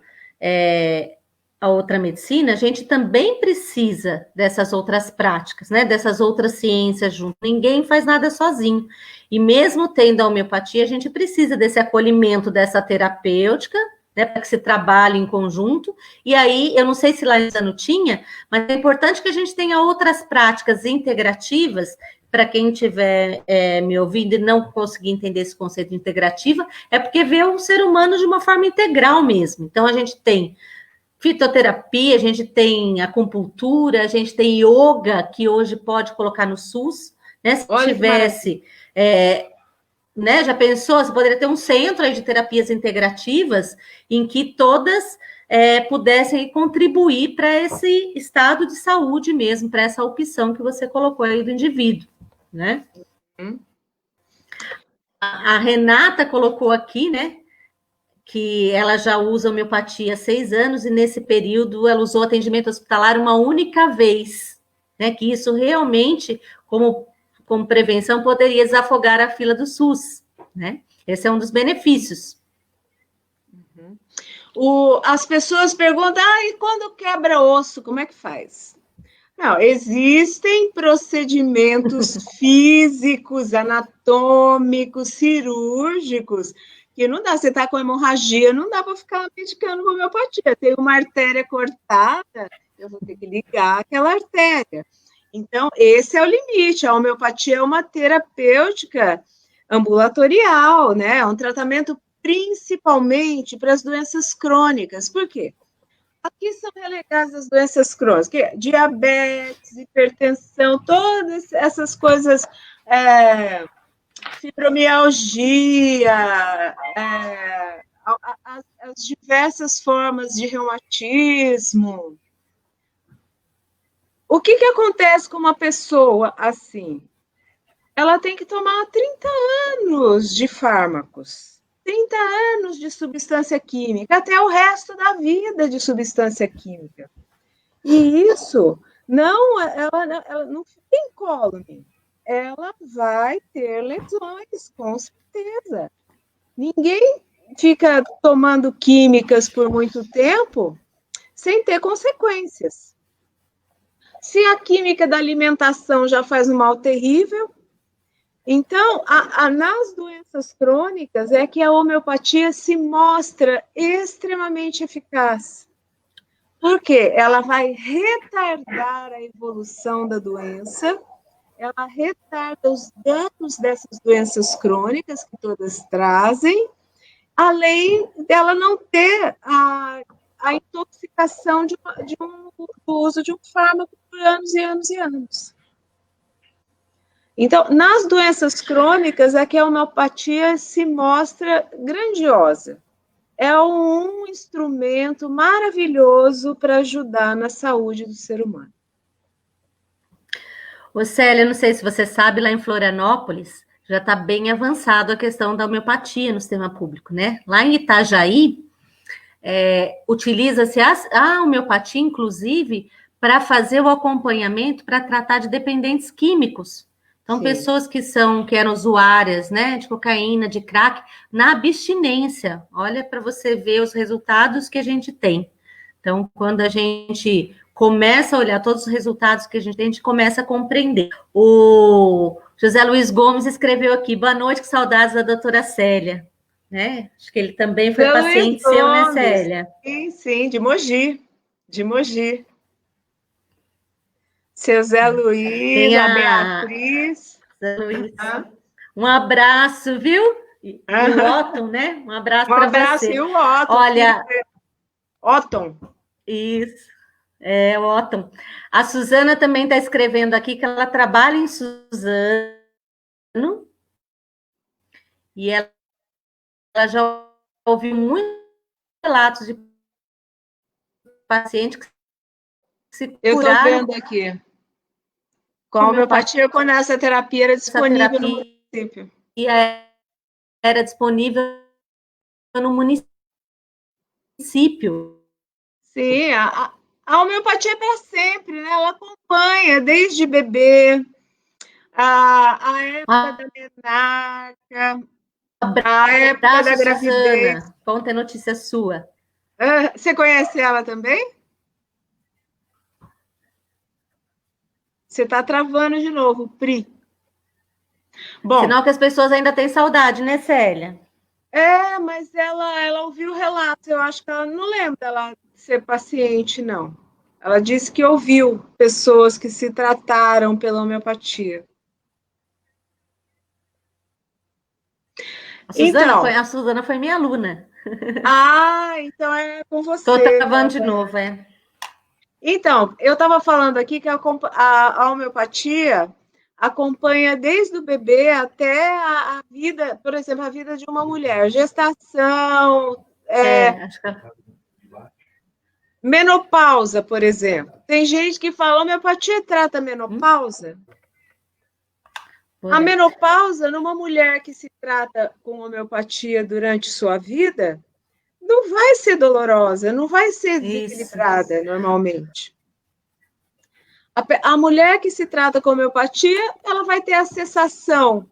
a outra medicina, a gente também precisa dessas outras práticas, né? Dessas outras ciências junto. Ninguém faz nada sozinho. E mesmo tendo a homeopatia, a gente precisa desse acolhimento dessa terapêutica, né? Para que se trabalhe em conjunto. E aí, eu não sei se lá ainda não tinha, mas é importante que a gente tenha outras práticas integrativas. Para quem estiver me ouvindo e não conseguir entender esse conceito de integrativa, é porque vê o ser humano de uma forma integral mesmo. Então, a gente tem fitoterapia, a gente tem acupuntura, a gente tem yoga, que hoje pode colocar no SUS, né? Se tivesse, né? Já pensou? Você poderia ter um centro aí de terapias integrativas em que todas pudessem contribuir para esse estado de saúde mesmo, para essa opção que você colocou aí do indivíduo, né? A Renata colocou aqui, né? Que ela já usa homeopatia há 6 anos e nesse período ela usou atendimento hospitalar uma única vez, né? Que isso realmente, como prevenção, poderia desafogar a fila do SUS, né? Esse é um dos benefícios. As pessoas perguntam, e quando quebra osso, como é que faz? Não, existem procedimentos físicos, anatômicos, cirúrgicos, que não dá, você está com hemorragia, não dá para ficar medicando com homeopatia. Tem uma artéria cortada, eu vou ter que ligar aquela artéria. Então, esse é o limite. A homeopatia é uma terapêutica ambulatorial, né? É um tratamento principalmente para as doenças crônicas. Por quê? Aqui são relegadas as doenças crônicas, que é diabetes, hipertensão, todas essas coisas, fibromialgia, as diversas formas de reumatismo. O que acontece com uma pessoa assim? Ela tem que tomar 30 anos de fármacos. 30 anos de substância química, até o resto da vida de substância química. E isso, ela não fica incólume. Ela vai ter lesões, com certeza. Ninguém fica tomando químicas por muito tempo sem ter consequências. Se a química da alimentação já faz um mal terrível, então, nas doenças crônicas é que a homeopatia se mostra extremamente eficaz. Por quê? Ela vai retardar a evolução da doença, ela retarda os danos dessas doenças crônicas que todas trazem, além dela não ter a intoxicação do uso de um fármaco por anos e anos e anos. Então, nas doenças crônicas, é que a homeopatia se mostra grandiosa. É um instrumento maravilhoso para ajudar na saúde do ser humano. Ô, Célia, não sei se você sabe, lá em Florianópolis já está bem avançado a questão da homeopatia no sistema público, né? Lá em Itajaí, utiliza-se a homeopatia, inclusive, para fazer o acompanhamento para tratar de dependentes químicos. Então, Sim. pessoas que eram usuárias, né, de cocaína, de crack, na abstinência. Olha para você ver os resultados que a gente tem. Então, quando a gente começa a olhar todos os resultados que a gente começa a compreender. O José Luiz Gomes escreveu aqui, boa noite, que saudades da doutora Célia. Né? Acho que ele também foi paciente seu, né, Célia? Sim, sim, de Mogi. De Mogi. Seu Zé Luiz, a Beatriz. Zé Luiz. Um abraço, viu? E o Otton, né? Um abraço para você. Um abraço, e o Otton. Olha, Otton. Isso, o Otton. A Suzana também está escrevendo aqui que ela trabalha em Suzano e ela já ouviu muitos relatos de pacientes que se curaram. Eu estou vendo aqui. Com a homeopatia, quando essa terapia era disponível no município. E era disponível no município. Sim, a homeopatia é para sempre, né? Ela acompanha desde bebê, a época da menarca, a época da gravidez. Suzana, conta a notícia sua. Você conhece ela também? Você está travando de novo, Pri. Bom, sinal que as pessoas ainda têm saudade, né, Célia? Mas ela ouviu o relato. Eu acho que ela não lembra dela ser paciente, não. Ela disse que ouviu pessoas que se trataram pela homeopatia. A Suzana foi minha aluna. Então é com você. Estou travando de novo, Então, eu estava falando aqui que a homeopatia acompanha desde o bebê até a vida, por exemplo, a vida de uma mulher, gestação, menopausa, por exemplo. Tem gente que fala, homeopatia trata a menopausa. A menopausa, numa mulher que se trata com homeopatia durante sua vida, não vai ser dolorosa, não vai ser desequilibrada normalmente. A mulher que se trata com homeopatia, ela vai ter a cessação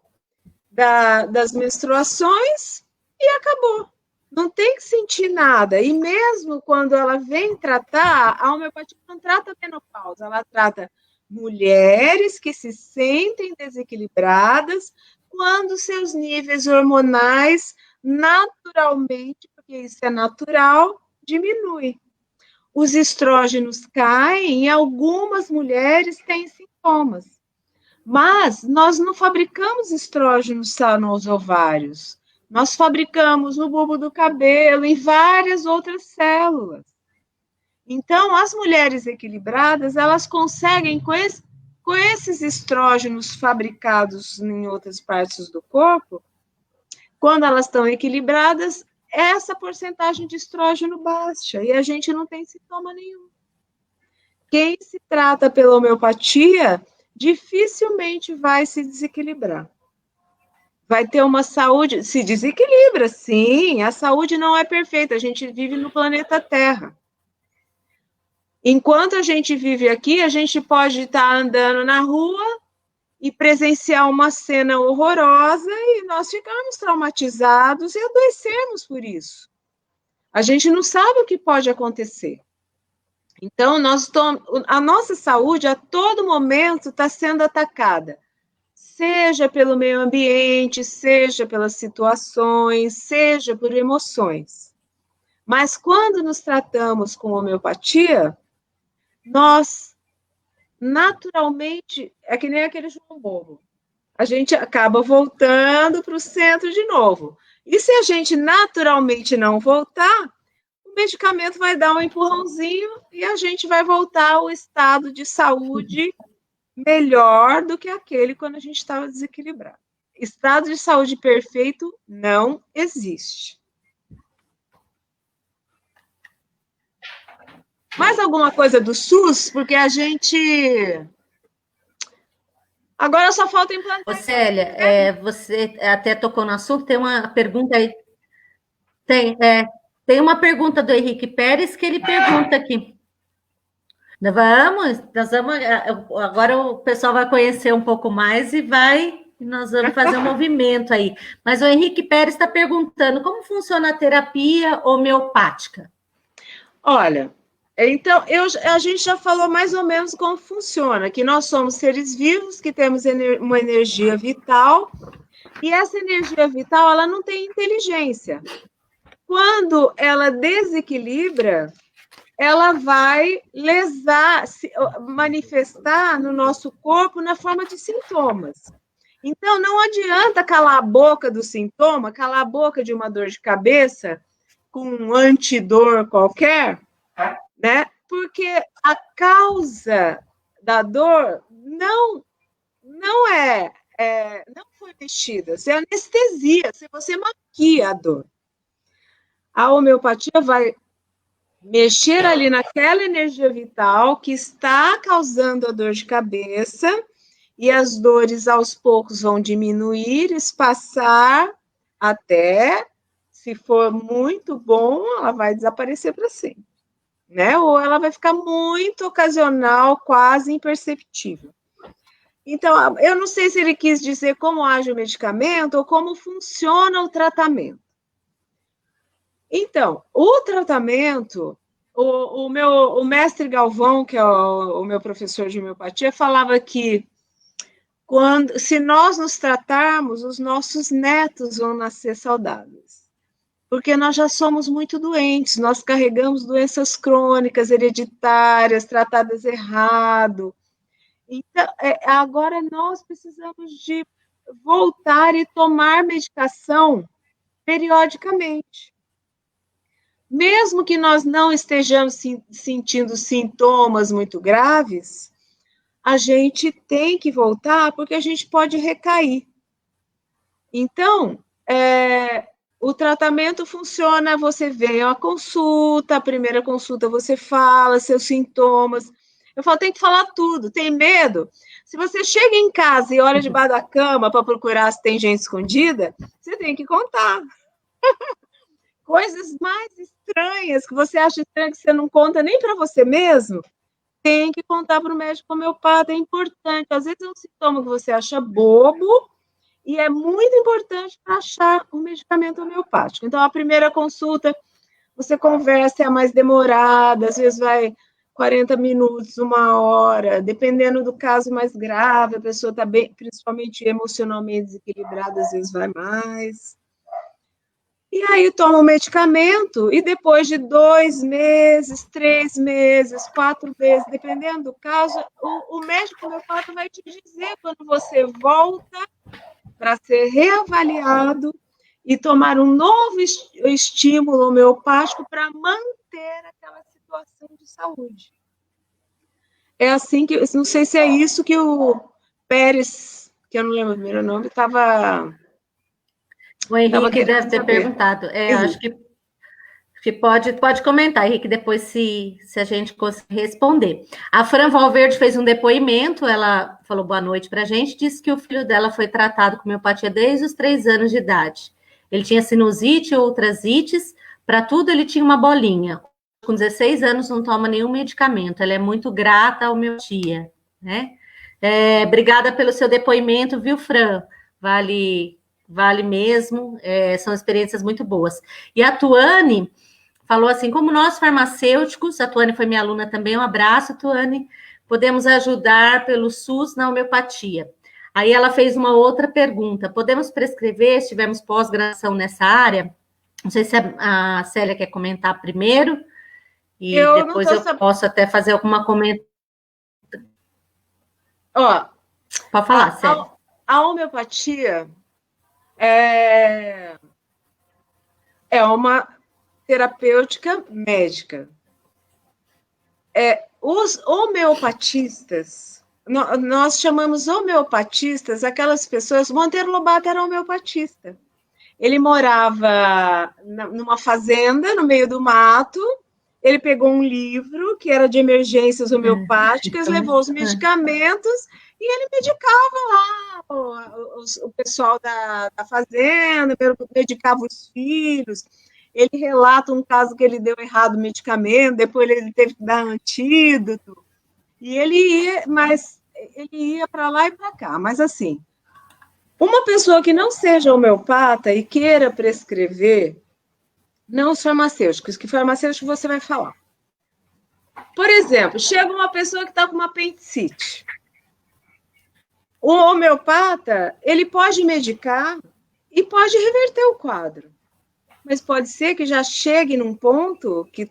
das menstruações e acabou. Não tem que sentir nada. E mesmo quando ela vem tratar, a homeopatia não trata a menopausa, ela trata mulheres que se sentem desequilibradas quando seus níveis hormonais naturalmente, porque isso é natural, diminui. Os estrógenos caem e algumas mulheres têm sintomas. Mas nós não fabricamos estrógenos só nos ovários. Nós fabricamos no bulbo do cabelo e várias outras células. Então, as mulheres equilibradas, elas conseguem, com esses estrógenos fabricados em outras partes do corpo, quando elas estão equilibradas, essa porcentagem de estrógeno baixa e a gente não tem sintoma nenhum. Quem se trata pela homeopatia dificilmente vai se desequilibrar. Vai ter uma saúde, se desequilibra, sim, a saúde não é perfeita, a gente vive no planeta Terra. Enquanto a gente vive aqui, a gente pode estar andando na rua e presenciar uma cena horrorosa e nós ficamos traumatizados e adoecemos por isso. A gente não sabe o que pode acontecer. Então, a nossa saúde a todo momento está sendo atacada, seja pelo meio ambiente, seja pelas situações, seja por emoções. Mas quando nos tratamos com homeopatia, nós naturalmente, é que nem aquele João Bobo, a gente acaba voltando para o centro de novo. E se a gente naturalmente não voltar, o medicamento vai dar um empurrãozinho e a gente vai voltar ao estado de saúde melhor do que aquele quando a gente estava desequilibrado. Estado de saúde perfeito não existe. Mais alguma coisa do SUS? Porque a gente... Agora só falta implantar. Ô, Célia, você até tocou no assunto, tem uma pergunta aí. Tem uma pergunta do Henrique Pérez que ele pergunta aqui. Nós vamos. Agora o pessoal vai conhecer um pouco mais e nós vamos fazer um movimento aí. Mas o Henrique Pérez está perguntando como funciona a terapia homeopática. Olha, então a gente já falou mais ou menos como funciona, que nós somos seres vivos que temos uma energia vital, e essa energia vital ela não tem inteligência. Quando ela desequilibra, ela vai manifestar no nosso corpo na forma de sintomas. Então, não adianta calar a boca do sintoma, calar a boca de uma dor de cabeça com um antidor qualquer, né? Porque a causa da dor não foi mexida. Você anestesia, você maquia a dor. A homeopatia vai mexer ali naquela energia vital que está causando a dor de cabeça, e as dores aos poucos vão diminuir, espaçar, até, se for muito bom, ela vai desaparecer para sempre, né? Ou ela vai ficar muito ocasional, quase imperceptível. Então, eu não sei se ele quis dizer como age o medicamento ou como funciona o tratamento. Então, o tratamento, o mestre Galvão, que é o meu professor de homeopatia, falava que se nós nos tratarmos, os nossos netos vão nascer saudáveis. Porque nós já somos muito doentes, nós carregamos doenças crônicas, hereditárias, tratadas errado. Então, agora nós precisamos de voltar e tomar medicação periodicamente. Mesmo que nós não estejamos sentindo sintomas muito graves, a gente tem que voltar porque a gente pode recair. Então, o tratamento funciona, você vem à consulta, a primeira consulta você fala seus sintomas. Eu falo, tem que falar tudo, tem medo? Se você chega em casa e olha debaixo da cama para procurar se tem gente escondida, você tem que contar. Coisas mais estranhas que você acha estranho que você não conta nem para você mesmo, tem que contar para o médico homeopata, é importante. Às vezes é um sintoma que você acha bobo e é muito importante para achar o medicamento homeopático. Então, a primeira consulta, você conversa, é a mais demorada, às vezes vai 40 minutos, 1 hora, dependendo do caso mais grave, a pessoa está bem, principalmente emocionalmente desequilibrada, às vezes vai mais. E aí toma o medicamento e depois de 2 meses, 3 meses, 4 meses, dependendo do caso, o médico homeopata vai te dizer quando você volta para ser reavaliado e tomar um novo estímulo homeopático para manter aquela situação de saúde. É assim que, não sei se é isso que o Pérez, que eu não lembro o primeiro nome, estava... O Henrique deve ter perguntado. Acho que pode comentar, Henrique, depois se a gente conseguir responder. A Fran Valverde fez um depoimento, ela falou boa noite para a gente, disse que o filho dela foi tratado com homeopatia desde os 3 anos de idade. Ele tinha sinusite, outras ites, para tudo ele tinha uma bolinha. Com 16 anos não toma nenhum medicamento, ela é muito grata à homeopatia, né? Obrigada pelo seu depoimento, viu, Fran? Vale mesmo, são experiências muito boas. E a Tuane falou assim, como nós farmacêuticos, a Tuane foi minha aluna também, um abraço, Tuane, podemos ajudar pelo SUS na homeopatia. Aí ela fez uma outra pergunta, podemos prescrever se tivermos pós-graduação nessa área? Não sei se a Célia quer comentar primeiro, e depois eu posso até fazer alguma comentário. Pode falar, Célia. A homeopatia é uma terapêutica médica. Os homeopatistas, nós chamamos homeopatistas aquelas pessoas. Monteiro Lobato era homeopatista. Ele morava numa fazenda, no meio do mato. Ele pegou um livro que era de emergências homeopáticas, levou os medicamentos e ele medicava lá o pessoal da fazenda, medicava os filhos. Ele relata um caso que ele deu errado o medicamento, depois ele teve que dar antídoto. E ele ia para lá e para cá. Mas assim, uma pessoa que não seja homeopata e queira prescrever, não os farmacêuticos, que farmacêutico você vai falar. Por exemplo, chega uma pessoa que está com uma apendicite. O homeopata, ele pode medicar e pode reverter o quadro. Mas pode ser que já chegue num ponto que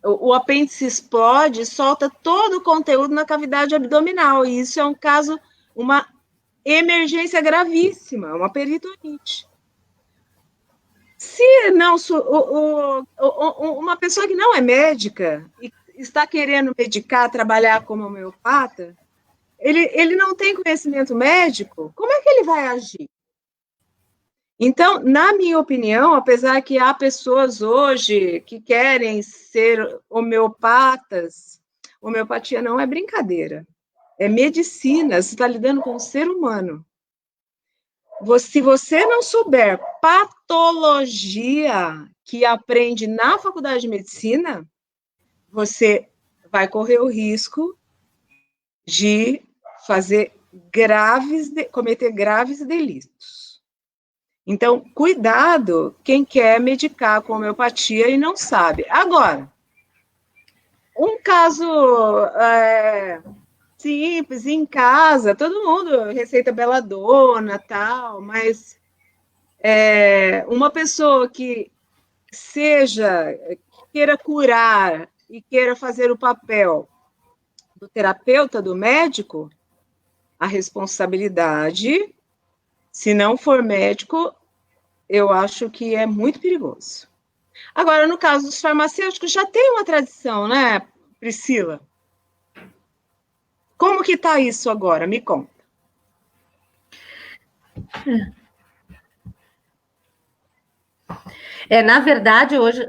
o apêndice explode, solta todo o conteúdo na cavidade abdominal. E isso é um caso, uma emergência gravíssima, uma peritonite. Se não, uma pessoa que não é médica e está querendo medicar, trabalhar como homeopata, ele não tem conhecimento médico, como é que ele vai agir? Então, na minha opinião, apesar que há pessoas hoje que querem ser homeopatas, homeopatia não é brincadeira, é medicina, você está lidando com o ser humano. Se você não souber patologia que aprende na faculdade de medicina, você vai correr o risco de cometer graves delitos. Então, cuidado quem quer medicar com homeopatia e não sabe. Agora, um caso simples, em casa, todo mundo receita beladona, tal, mas uma pessoa que queira curar e queira fazer o papel do terapeuta, do médico, a responsabilidade, se não for médico, eu acho que é muito perigoso. Agora, no caso dos farmacêuticos, já tem uma tradição, né, Priscila? Como que está isso agora? Me conta. Na verdade, hoje...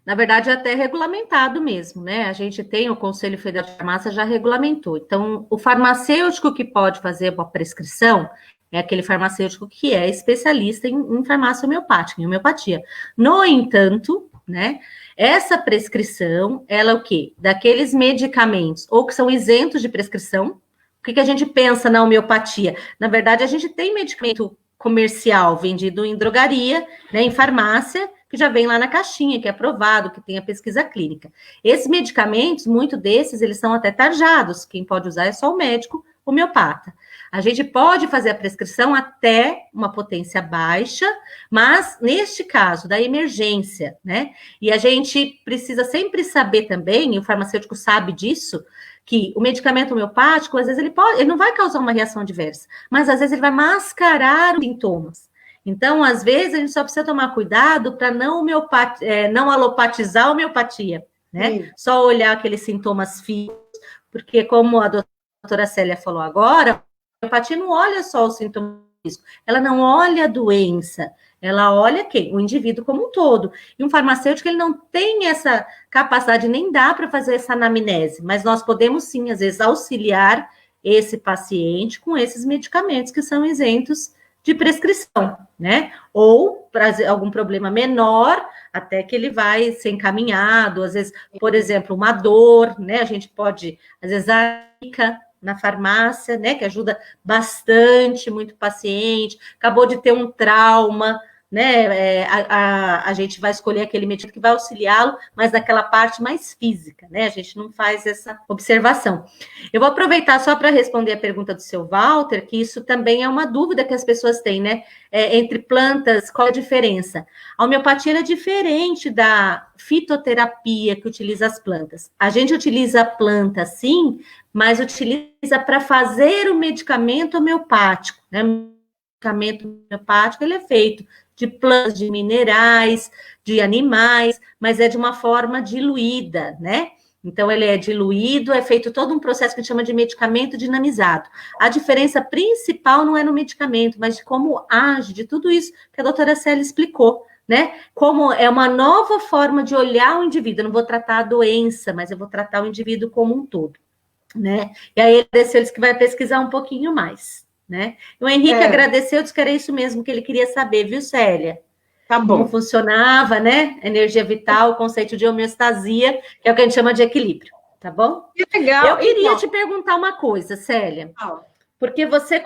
Na verdade, é até regulamentado mesmo, né? A gente tem o Conselho Federal de Farmácia já regulamentou. Então, o farmacêutico que pode fazer uma prescrição é aquele farmacêutico que é especialista em farmácia homeopática, em homeopatia. No entanto, né, essa prescrição, ela é o quê? Daqueles medicamentos, ou que são isentos de prescrição. O que a gente pensa na homeopatia? Na verdade, a gente tem medicamento comercial vendido em drogaria, né, em farmácia, que já vem lá na caixinha, que é aprovado, que tem a pesquisa clínica. Esses medicamentos, muito desses, eles são até tarjados. Quem pode usar é só o médico homeopata. A gente pode fazer a prescrição até uma potência baixa, mas neste caso da emergência, né? E a gente precisa sempre saber também, e o farmacêutico sabe disso, que o medicamento homeopático, às vezes ele não vai causar uma reação adversa, mas às vezes ele vai mascarar os sintomas. Então, às vezes, a gente só precisa tomar cuidado para não alopatizar a homeopatia, né? Sim. Só olhar aqueles sintomas físicos, porque como a doutora Célia falou agora, a homeopatia não olha só os sintomas físicos, ela não olha a doença, ela olha quem? O indivíduo como um todo. E um farmacêutico, ele não tem essa capacidade, nem dá para fazer essa anamnese, mas nós podemos sim, às vezes, auxiliar esse paciente com esses medicamentos que são isentos de prescrição, né? Ou para algum problema menor, até que ele vai ser encaminhado, às vezes, por exemplo, uma dor, né? A gente pode, às vezes, na farmácia, né? Que ajuda bastante, muito paciente, acabou de ter um trauma, né? A gente vai escolher aquele medicamento que vai auxiliá-lo, mas naquela parte mais física, né? A gente não faz essa observação. Eu vou aproveitar só para responder a pergunta do seu Walter, que isso também é uma dúvida que as pessoas têm, né? Entre plantas, qual a diferença? A homeopatia é diferente da fitoterapia que utiliza as plantas. A gente utiliza a planta, sim, mas utiliza para fazer o medicamento homeopático, né? O medicamento homeopático, ele é feito de plantas, de minerais, de animais, mas é de uma forma diluída, né? Então, ele é diluído, é feito todo um processo que a gente chama de medicamento dinamizado. A diferença principal não é no medicamento, mas de como age, de tudo isso que a doutora Célia explicou, né? Como é uma nova forma de olhar o indivíduo. Eu não vou tratar a doença, mas eu vou tratar o indivíduo como um todo, né? E aí, ele disse eles que vai pesquisar um pouquinho mais, né? E o Henrique agradeceu, disse que era isso mesmo que ele queria saber, viu, Célia? Tá bom. Como funcionava, né? Energia vital, o conceito de homeostasia, que é o que a gente chama de equilíbrio, tá bom? Que legal. Eu queria te perguntar uma coisa, Célia, porque você...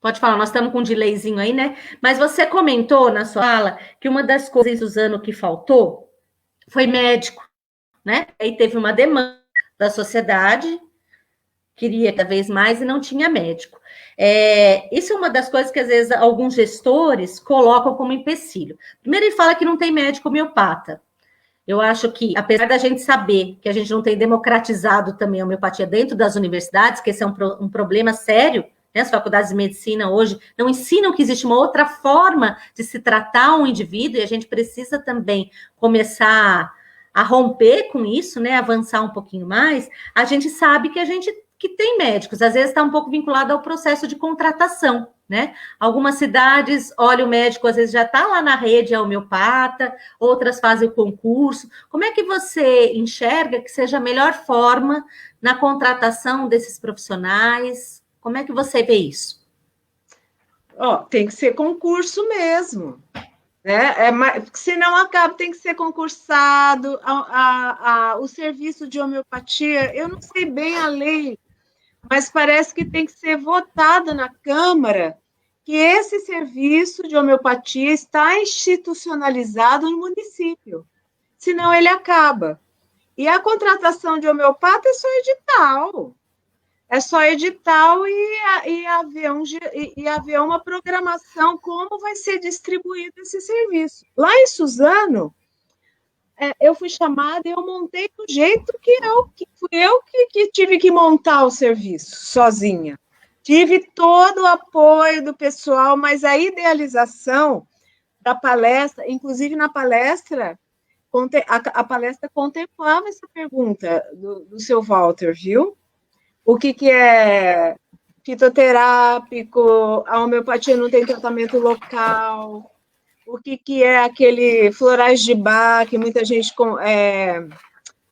Pode falar, nós estamos com um delayzinho aí, né? Mas você comentou na sua fala que uma das coisas, Suzano, que faltou foi médico, né? Aí teve uma demanda da sociedade, queria cada vez mais e não tinha médico. Isso é uma das coisas que, às vezes, alguns gestores colocam como empecilho. Primeiro, ele fala que não tem médico homeopata. Eu acho que, apesar da gente saber que a gente não tem democratizado também a homeopatia dentro das universidades, que esse é um problema sério, né? As faculdades de medicina hoje não ensinam que existe uma outra forma de se tratar um indivíduo, e a gente precisa também começar a romper com isso, né? Avançar um pouquinho mais. A gente sabe que tem médicos, às vezes está um pouco vinculado ao processo de contratação, né? Algumas cidades, olha, o médico às vezes já está lá na rede, é homeopata, outras fazem o concurso. Como é que você enxerga que seja a melhor forma na contratação desses profissionais? Como é que você vê isso? Tem que ser concurso mesmo, né? Senão acaba, tem que ser concursado. O serviço de homeopatia, eu não sei bem a lei, mas parece que tem que ser votado na Câmara que esse serviço de homeopatia está institucionalizado no município, senão ele acaba. E a contratação de homeopata é só edital. É só edital e haver uma programação como vai ser distribuído esse serviço. Lá em Suzano, eu fui chamada e eu montei do jeito fui eu que tive que montar o serviço sozinha. Tive todo o apoio do pessoal, mas a idealização da palestra, inclusive na palestra, a palestra contemplava essa pergunta do seu Walter, viu? O que é fitoterápico, a homeopatia não tem tratamento local, o que é aquele florais de Bach, que muita gente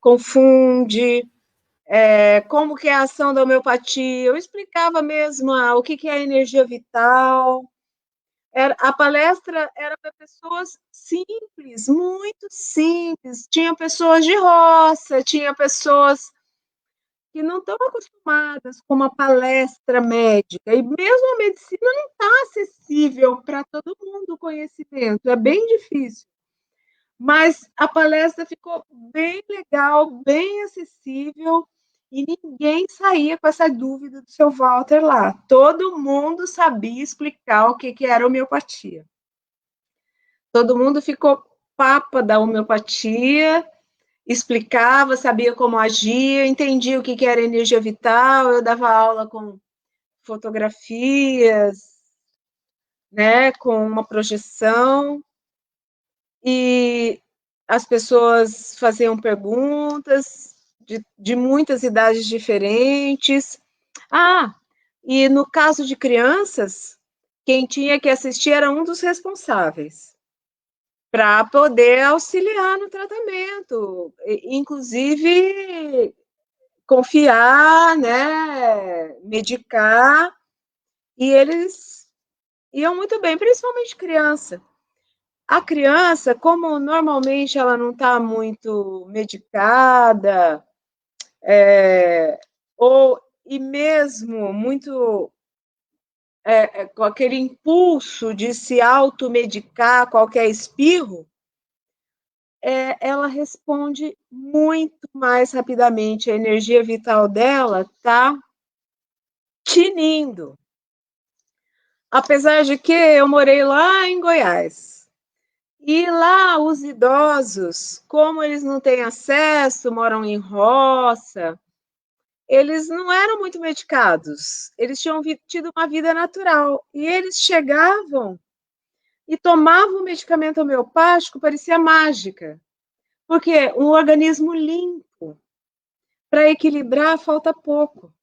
confunde, como que é a ação da homeopatia. Eu explicava mesmo o que é a energia vital. A palestra era para pessoas simples, muito simples. Tinha pessoas de roça, tinha pessoas que não estão acostumadas com uma palestra médica, e mesmo a medicina não está acessível para todo mundo o conhecimento, é bem difícil. Mas a palestra ficou bem legal, bem acessível, e ninguém saía com essa dúvida do seu Walter lá. Todo mundo sabia explicar o que era homeopatia. Todo mundo ficou papa da homeopatia, explicava, sabia como agia, entendia o que era energia vital. Eu dava aula com fotografias, né, com uma projeção, e as pessoas faziam perguntas de muitas idades diferentes. E no caso de crianças, quem tinha que assistir era um dos responsáveis, para poder auxiliar no tratamento, inclusive confiar, né, medicar, e eles iam muito bem, principalmente criança. A criança, como normalmente ela não está muito medicada, e mesmo muito com aquele impulso de se automedicar qualquer espirro, ela responde muito mais rapidamente. A energia vital dela está tinindo. Apesar de que eu morei lá em Goiás. E lá os idosos, como eles não têm acesso, moram em roça, eles não eram muito medicados. Eles tinham tido uma vida natural. E eles chegavam e tomavam o medicamento homeopático, parecia mágica. Porque um organismo limpo, para equilibrar, falta pouco.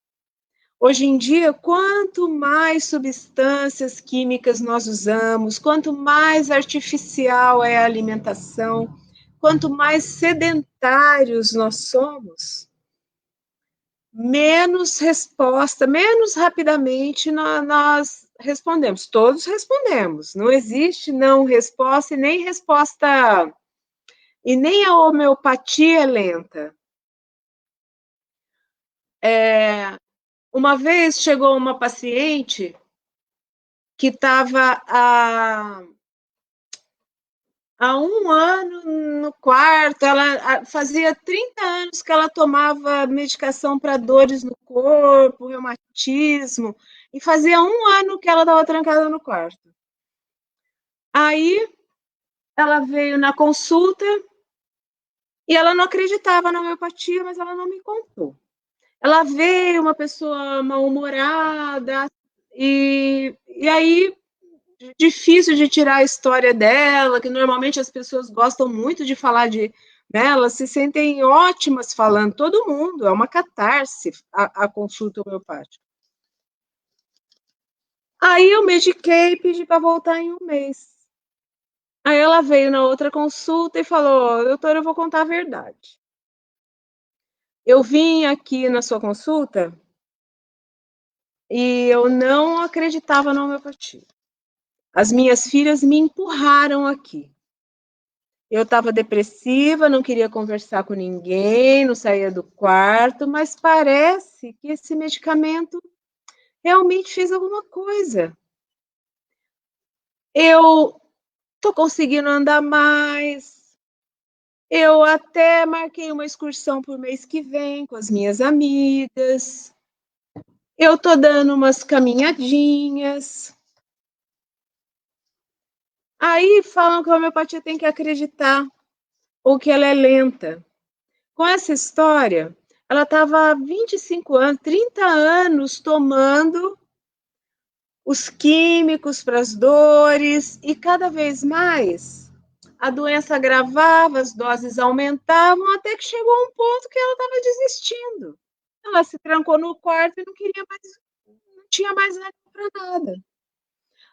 Hoje em dia, quanto mais substâncias químicas nós usamos, quanto mais artificial é a alimentação, quanto mais sedentários nós somos, menos resposta, menos rapidamente nós respondemos. Todos respondemos. Não existe não resposta e nem a homeopatia é lenta. Uma vez chegou uma paciente que estava há 1 ano no quarto, ela fazia 30 anos que ela tomava medicação para dores no corpo, reumatismo, e fazia 1 ano que ela estava trancada no quarto. Aí ela veio na consulta e ela não acreditava na homeopatia, mas ela não me contou. Ela veio uma pessoa mal-humorada e aí difícil de tirar a história dela, que normalmente as pessoas gostam muito de falar né, elas se sentem ótimas falando, todo mundo, é uma catarse a consulta homeopática. Aí eu mediquei e pedi para voltar em 1 mês. Aí ela veio na outra consulta e falou, doutora, eu vou contar a verdade. Eu vim aqui na sua consulta e eu não acreditava na homeopatia. As minhas filhas me empurraram aqui. Eu estava depressiva, não queria conversar com ninguém, não saía do quarto, mas parece que esse medicamento realmente fez alguma coisa. Eu estou conseguindo andar mais. Eu até marquei uma excursão para o mês que vem com as minhas amigas. Eu estou dando umas caminhadinhas. Aí falam que a homeopatia tem que acreditar, ou que ela é lenta. Com essa história, ela estava há 25 anos, 30 anos tomando os químicos para as dores, e cada vez mais a doença agravava, as doses aumentavam, até que chegou um ponto que ela estava desistindo. Ela se trancou no quarto e não tinha mais nada para nada.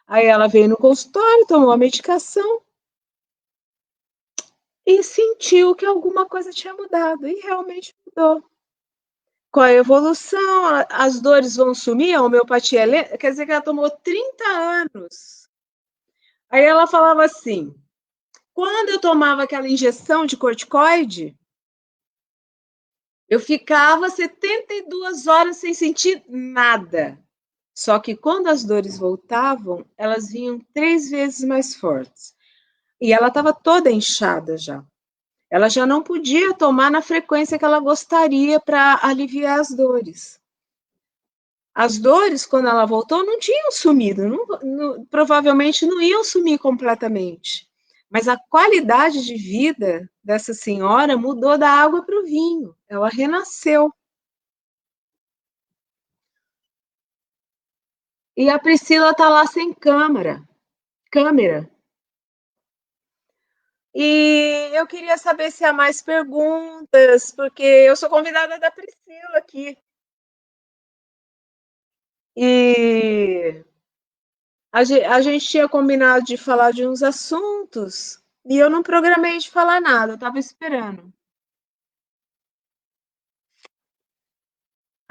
Aí ela veio no consultório, tomou a medicação e sentiu que alguma coisa tinha mudado, e realmente mudou. Com a evolução, as dores vão sumir, a homeopatia é lenta, quer dizer que ela tomou 30 anos. Aí ela falava assim, quando eu tomava aquela injeção de corticoide, eu ficava 72 horas sem sentir nada. Só que quando as dores voltavam, elas vinham 3 vezes mais fortes. E ela estava toda inchada já. Ela já não podia tomar na frequência que ela gostaria para aliviar as dores. As dores, quando ela voltou, não tinham sumido, provavelmente não iam sumir completamente. Mas a qualidade de vida dessa senhora mudou da água para o vinho. Ela renasceu. E a Priscila está lá sem câmera. E eu queria saber se há mais perguntas, porque eu sou convidada da Priscila aqui. E a gente tinha combinado de falar de uns assuntos, e eu não programei de falar nada, eu estava esperando.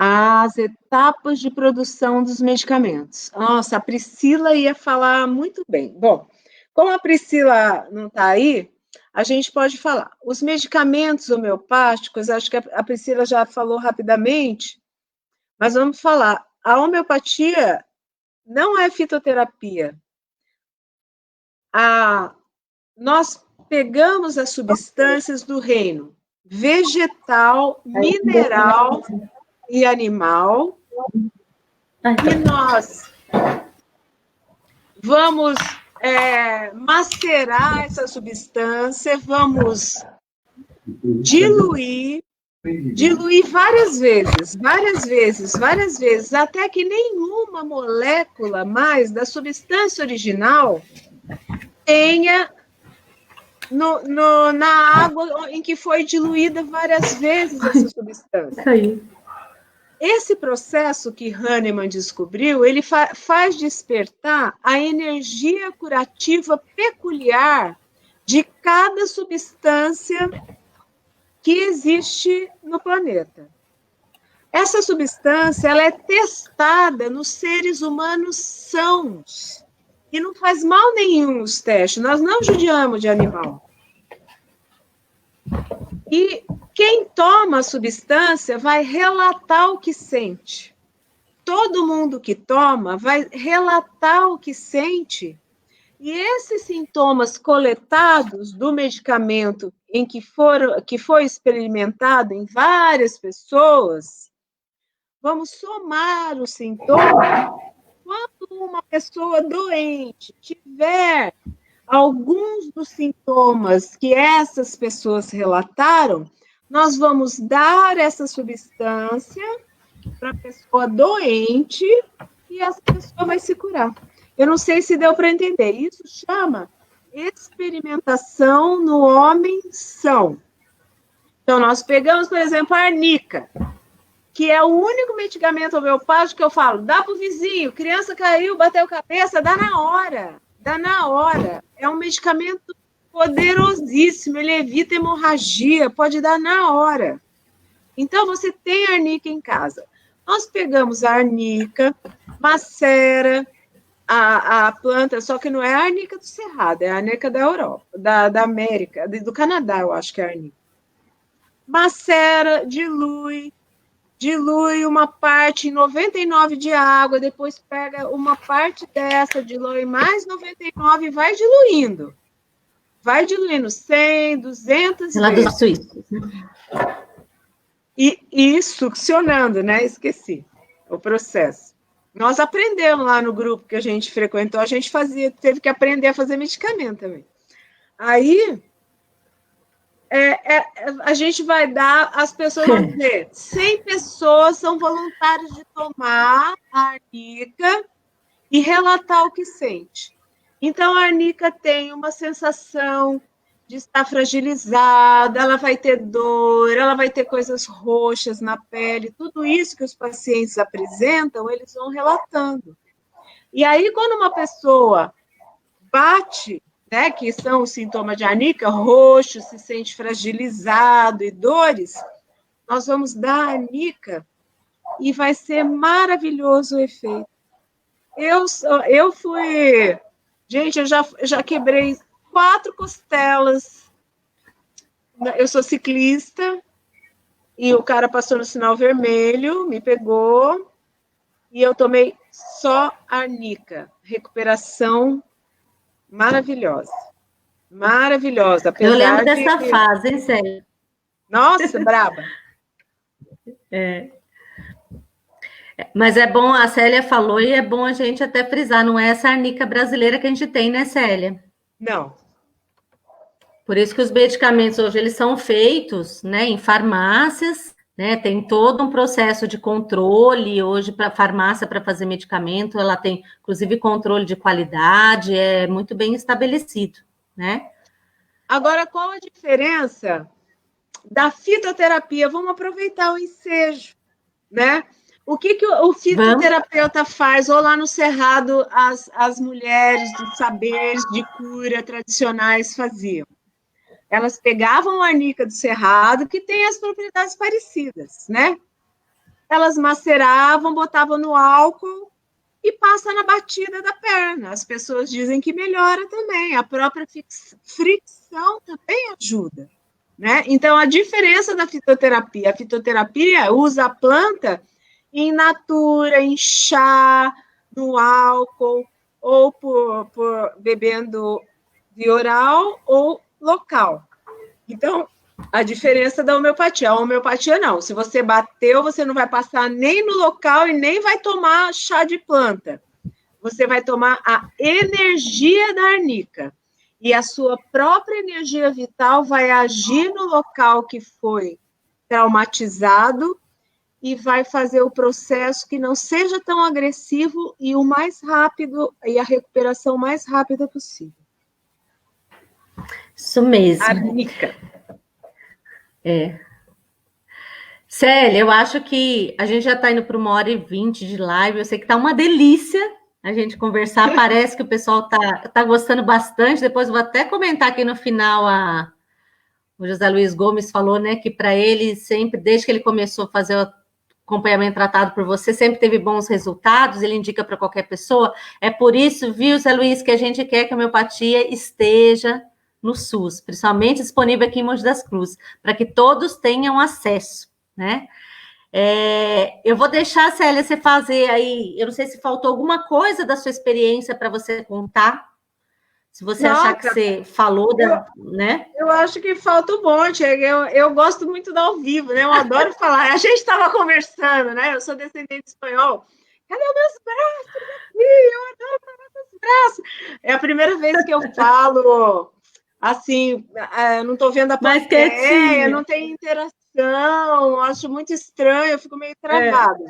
As etapas de produção dos medicamentos. Nossa, a Priscila ia falar muito bem. Bom, como a Priscila não está aí, a gente pode falar. Os medicamentos homeopáticos, acho que a Priscila já falou rapidamente, mas vamos falar. A homeopatia não é fitoterapia. Nós pegamos as substâncias do reino vegetal, mineral e animal, e nós vamos macerar essa substância, vamos diluir várias vezes, até que nenhuma molécula mais da substância original tenha na água em que foi diluída várias vezes essa substância. Isso aí. Esse processo que Hahnemann descobriu, ele faz despertar a energia curativa peculiar de cada substância que existe no planeta. Essa substância, ela é testada nos seres humanos sãos. E não faz mal nenhum os testes. Nós não judiamos de animal. E quem toma a substância vai relatar o que sente. Todo mundo que toma vai relatar o que sente. E esses sintomas coletados do medicamento que foi experimentado em várias pessoas, vamos somar os sintomas. Quando uma pessoa doente tiver alguns dos sintomas que essas pessoas relataram, nós vamos dar essa substância para a pessoa doente e essa pessoa vai se curar. Eu não sei se deu para entender. Isso chama experimentação no homem são. Então, nós pegamos, por exemplo, a arnica, que é o único medicamento homeopático que eu falo, dá para o vizinho, criança caiu, bateu cabeça, dá na hora. Dá na hora. É um medicamento poderosíssimo, ele evita hemorragia, pode dar na hora. Então, você tem arnica em casa. Nós pegamos a arnica, macera a planta, só que não é a arnica do Cerrado, é a arnica da Europa, da América, do Canadá, eu acho que é a arnica. Macera, dilui uma parte em 99 de água, depois pega uma parte dessa, dilui mais 99 e vai diluindo. Vai diluindo 100, 200 Lá vezes. dos suíços. E succionando, né? Esqueci o processo. Nós aprendemos lá no grupo que a gente frequentou, a gente teve que aprender a fazer medicamento também. Aí, a gente vai dar, as pessoas vão dizer, 100 pessoas são voluntárias de tomar a arnica e relatar o que sente. Então, a arnica tem uma sensação de estar fragilizada, ela vai ter dor, ela vai ter coisas roxas na pele, tudo isso que os pacientes apresentam, eles vão relatando. E aí, quando uma pessoa bate, né, que são os sintomas de arnica, roxo, se sente fragilizado e dores, nós vamos dar a arnica e vai ser maravilhoso o efeito. Eu fui... Gente, eu já quebrei 4 costelas. Eu sou ciclista e o cara passou no sinal vermelho, me pegou e eu tomei só arnica. Recuperação maravilhosa. Maravilhosa. Eu lembro dessa fase, hein, Célia? Nossa, braba. Mas é bom, a Célia falou, e é bom a gente até frisar, não é essa arnica brasileira que a gente tem, né, Célia? Não. Por isso que os medicamentos hoje, eles são feitos, né, em farmácias, né, tem todo um processo de controle hoje para a farmácia para fazer medicamento, ela tem, inclusive, controle de qualidade, é muito bem estabelecido, né? Agora, qual a diferença da fitoterapia? Vamos aproveitar o ensejo, né? O que o fitoterapeuta faz? Ou lá no Cerrado, as mulheres dos saberes de cura tradicionais faziam? Elas pegavam a arnica do Cerrado, que tem as propriedades parecidas, né? Elas maceravam, botavam no álcool e passa na batida da perna. As pessoas dizem que melhora também. A própria fricção também ajuda, né? Então, a diferença da fitoterapia. A fitoterapia usa a planta in natura, em chá, no álcool, ou por bebendo de oral ou local. Então, a diferença da homeopatia. A homeopatia não. Se você bateu, você não vai passar nem no local e nem vai tomar chá de planta. Você vai tomar a energia da arnica. E a sua própria energia vital vai agir no local que foi traumatizado e vai fazer o processo que não seja tão agressivo e o mais rápido, e a recuperação mais rápida possível. Isso mesmo. Arnica. Célia, eu acho que a gente já está indo para 1h20 de live. Eu sei que está uma delícia a gente conversar. Parece que o pessoal tá gostando bastante. Depois eu vou até comentar aqui no final. O José Luiz Gomes falou, né, que para ele sempre, desde que ele começou a fazer o acompanhamento tratado por você, sempre teve bons resultados. Ele indica para qualquer pessoa. É por isso, viu, Zé Luiz, que a gente quer que a homeopatia esteja no SUS, principalmente disponível aqui em Mogi das Cruzes, para que todos tenham acesso, né? Eu vou deixar, Célia, você fazer aí, eu não sei se faltou alguma coisa da sua experiência para você contar, se você achar que você falou, né? Eu acho que falta um monte, eu gosto muito do ao vivo, né? Eu adoro falar, a gente estava conversando, né? Eu sou descendente espanhol, cadê os meus braços aqui? Eu adoro falar com os braços. É a primeira vez que eu falo, assim, não estou vendo a plateia, não tem interação, acho muito estranho, eu fico meio travada.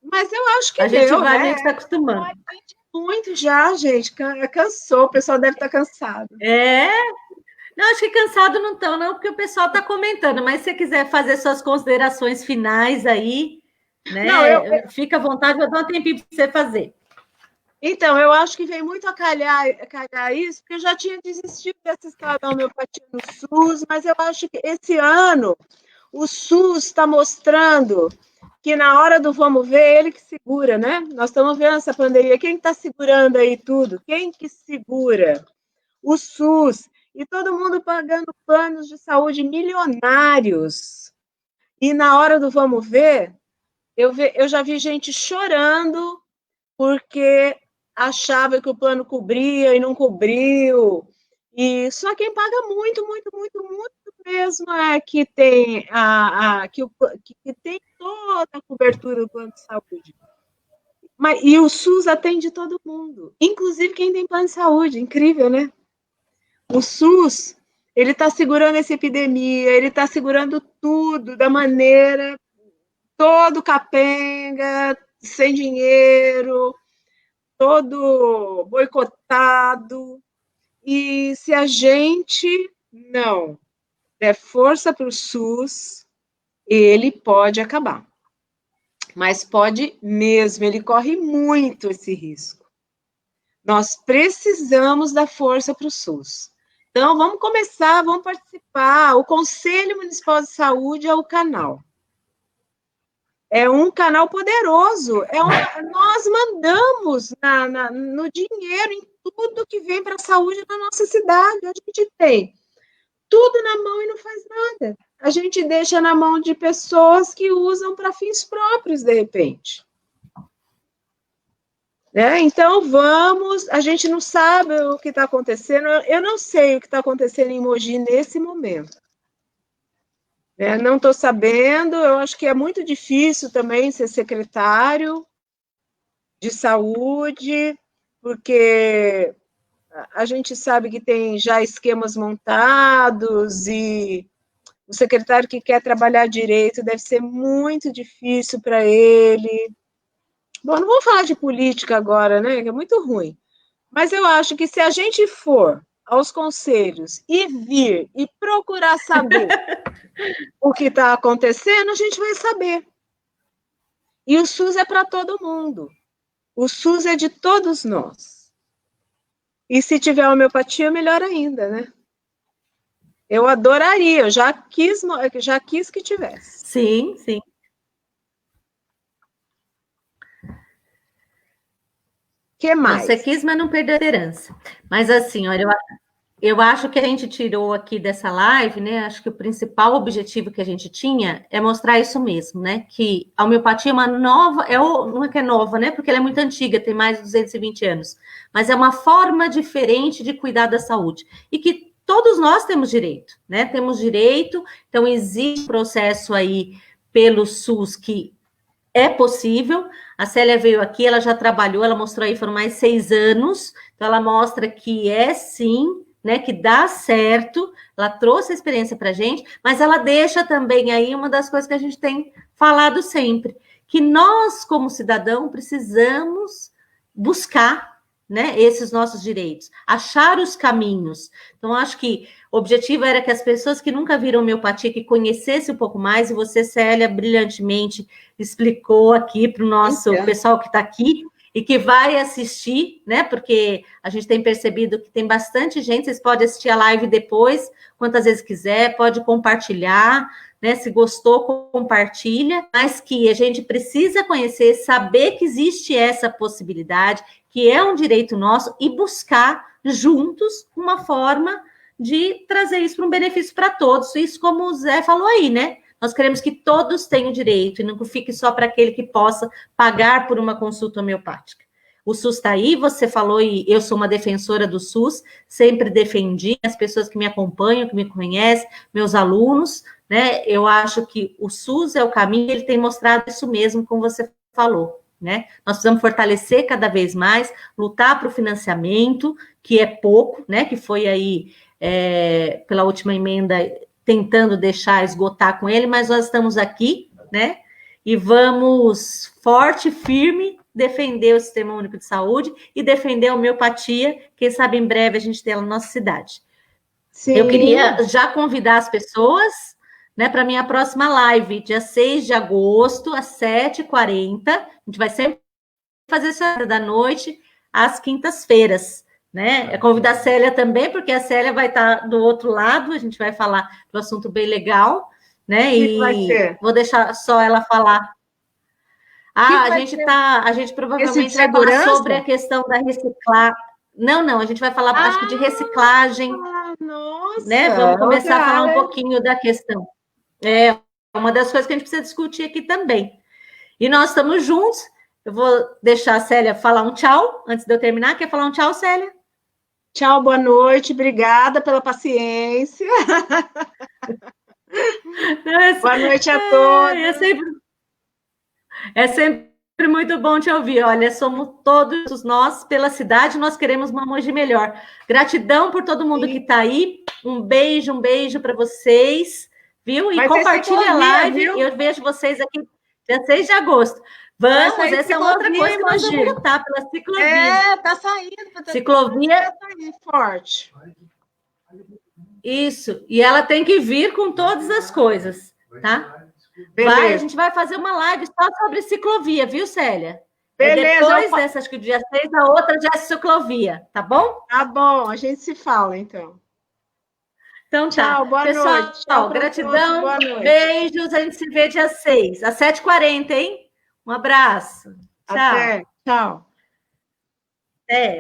Mas eu acho que a gente vai meio que se acostumando. Muito já, gente, cansou, o pessoal deve estar cansado. Não, acho que cansado não estão, não, porque o pessoal está comentando, mas se você quiser fazer suas considerações finais aí, né? Não, fica à vontade, eu dou um tempinho para você fazer. Então, eu acho que vem muito a calhar isso, porque eu já tinha desistido dessa história da homeopatia no SUS, mas eu acho que esse ano o SUS está mostrando que na hora do vamos ver, ele que segura, né? Nós estamos vendo essa pandemia, quem está segurando aí tudo? Quem que segura? O SUS. E todo mundo pagando planos de saúde milionários. E na hora do vamos ver, eu já vi gente chorando porque achava que o plano cobria e não cobriu. E só quem paga muito, muito, muito, muito mesmo é que tem que tem toda a cobertura do plano de saúde. E o SUS atende todo mundo, inclusive quem tem plano de saúde. Incrível, né? O SUS, ele está segurando essa epidemia, ele está segurando tudo da maneira, todo capenga, sem dinheiro, todo boicotado. E se a gente não der força para o SUS, ele pode acabar. Mas pode mesmo, ele corre muito esse risco. Nós precisamos dar força para o SUS. Então, vamos começar, vamos participar. O Conselho Municipal de Saúde é o canal. É um canal poderoso. Nós mandamos no dinheiro, em tudo que vem para a saúde na nossa cidade. A gente tem tudo na mão e não faz nada. A gente deixa na mão de pessoas que usam para fins próprios, de repente. Então, a gente não sabe o que está acontecendo, eu não sei o que está acontecendo em Mogi nesse momento. Não estou sabendo, eu acho que é muito difícil também ser secretário de saúde, porque a gente sabe que tem já esquemas montados e o secretário que quer trabalhar direito deve ser muito difícil para ele. Bom, não vou falar de política agora, né, que é muito ruim, mas eu acho que se a gente for aos conselhos e vir e procurar saber o que está acontecendo, a gente vai saber. E o SUS é para todo mundo. O SUS é de todos nós. E se tiver homeopatia, melhor ainda, né? Eu adoraria, eu já quis que tivesse. Sim, sim. Que mais? Você quis, mas não perdeu a herança. Mas assim, olha, eu acho que a gente tirou aqui dessa live, né? Acho que o principal objetivo que a gente tinha é mostrar isso mesmo, né? Que a homeopatia é uma nova, não é que é nova, né? Porque ela é muito antiga, tem mais de 220 anos, mas é uma forma diferente de cuidar da saúde e que todos nós temos direito, né? Temos direito, então existe um processo aí pelo SUS que é possível. A Célia veio aqui, ela já trabalhou, ela mostrou aí, foram mais 6 anos, então ela mostra que é sim, né, que dá certo, ela trouxe a experiência para a gente, mas ela deixa também aí uma das coisas que a gente tem falado sempre, que nós, como cidadão, precisamos buscar, né, esses nossos direitos, achar os caminhos. Então, acho que o objetivo era que as pessoas que nunca viram homeopatia, que conhecessem um pouco mais, e você, Célia, brilhantemente explicou aqui para o nosso pessoal que está aqui, e que vai assistir, né? Porque a gente tem percebido que tem bastante gente, vocês podem assistir a live depois, quantas vezes quiser, pode compartilhar, né? Se gostou, compartilha, mas que a gente precisa conhecer, saber que existe essa possibilidade, que é um direito nosso, e buscar juntos uma forma de trazer isso para um benefício para todos. Isso, como o Zé falou aí, né? Nós queremos que todos tenham direito e não fique só para aquele que possa pagar por uma consulta homeopática. O SUS está aí, você falou, e eu sou uma defensora do SUS, sempre defendi, as pessoas que me acompanham, que me conhecem, meus alunos, né? Eu acho que o SUS é o caminho, ele tem mostrado isso mesmo, como você falou, né? Nós precisamos fortalecer cada vez mais, lutar para o financiamento, que é pouco, né? Que foi aí, pela última emenda, tentando deixar esgotar com ele, mas nós estamos aqui, né? E vamos forte e firme defender o Sistema Único de Saúde e defender a homeopatia. Quem sabe em breve a gente tem ela na nossa cidade. Sim. Eu queria já convidar as pessoas, né, para a minha próxima live, dia 6 de agosto, às 7h40. A gente vai sempre fazer essa hora da noite, às quintas-feiras. Né? Convidar a Célia também, porque a Célia vai estar do outro lado, a gente vai falar do assunto bem legal, né? E vai ser? Vou deixar só ela falar. A gente provavelmente vai falar sobre a questão da reciclagem. Não, a gente vai falar, acho que de reciclagem. Nossa! Né? Vamos começar a falar um pouquinho da questão. É uma das coisas que a gente precisa discutir aqui também. E nós estamos juntos. Eu vou deixar a Célia falar um tchau, antes de eu terminar. Quer falar um tchau, Célia? Tchau, boa noite, obrigada pela paciência. Boa noite a todos. É sempre muito bom te ouvir. Olha, somos todos nós, pela cidade, nós queremos uma Mogi melhor. Gratidão por todo mundo que está aí. Um beijo para vocês, viu? E compartilha a live. Viu? Eu vejo vocês aqui dia 6 de agosto. Vamos, essa é outra coisa que nós vamos lutar pela ciclovia. Tá saindo. Ciclovia tá saindo forte. Isso, e ela tem que vir com todas as coisas, tá? A gente vai fazer uma live só sobre ciclovia, viu, Célia? Beleza. Depois dessa, acho que o dia 6, a outra já é ciclovia, tá bom? Tá bom, a gente se fala, então. Então tá. Tchau, boa pessoal, noite. Tchau, gratidão, boa noite. Beijos, a gente se vê dia 6, às 7h40, hein? Um abraço. Tchau. Até. Tchau. Até.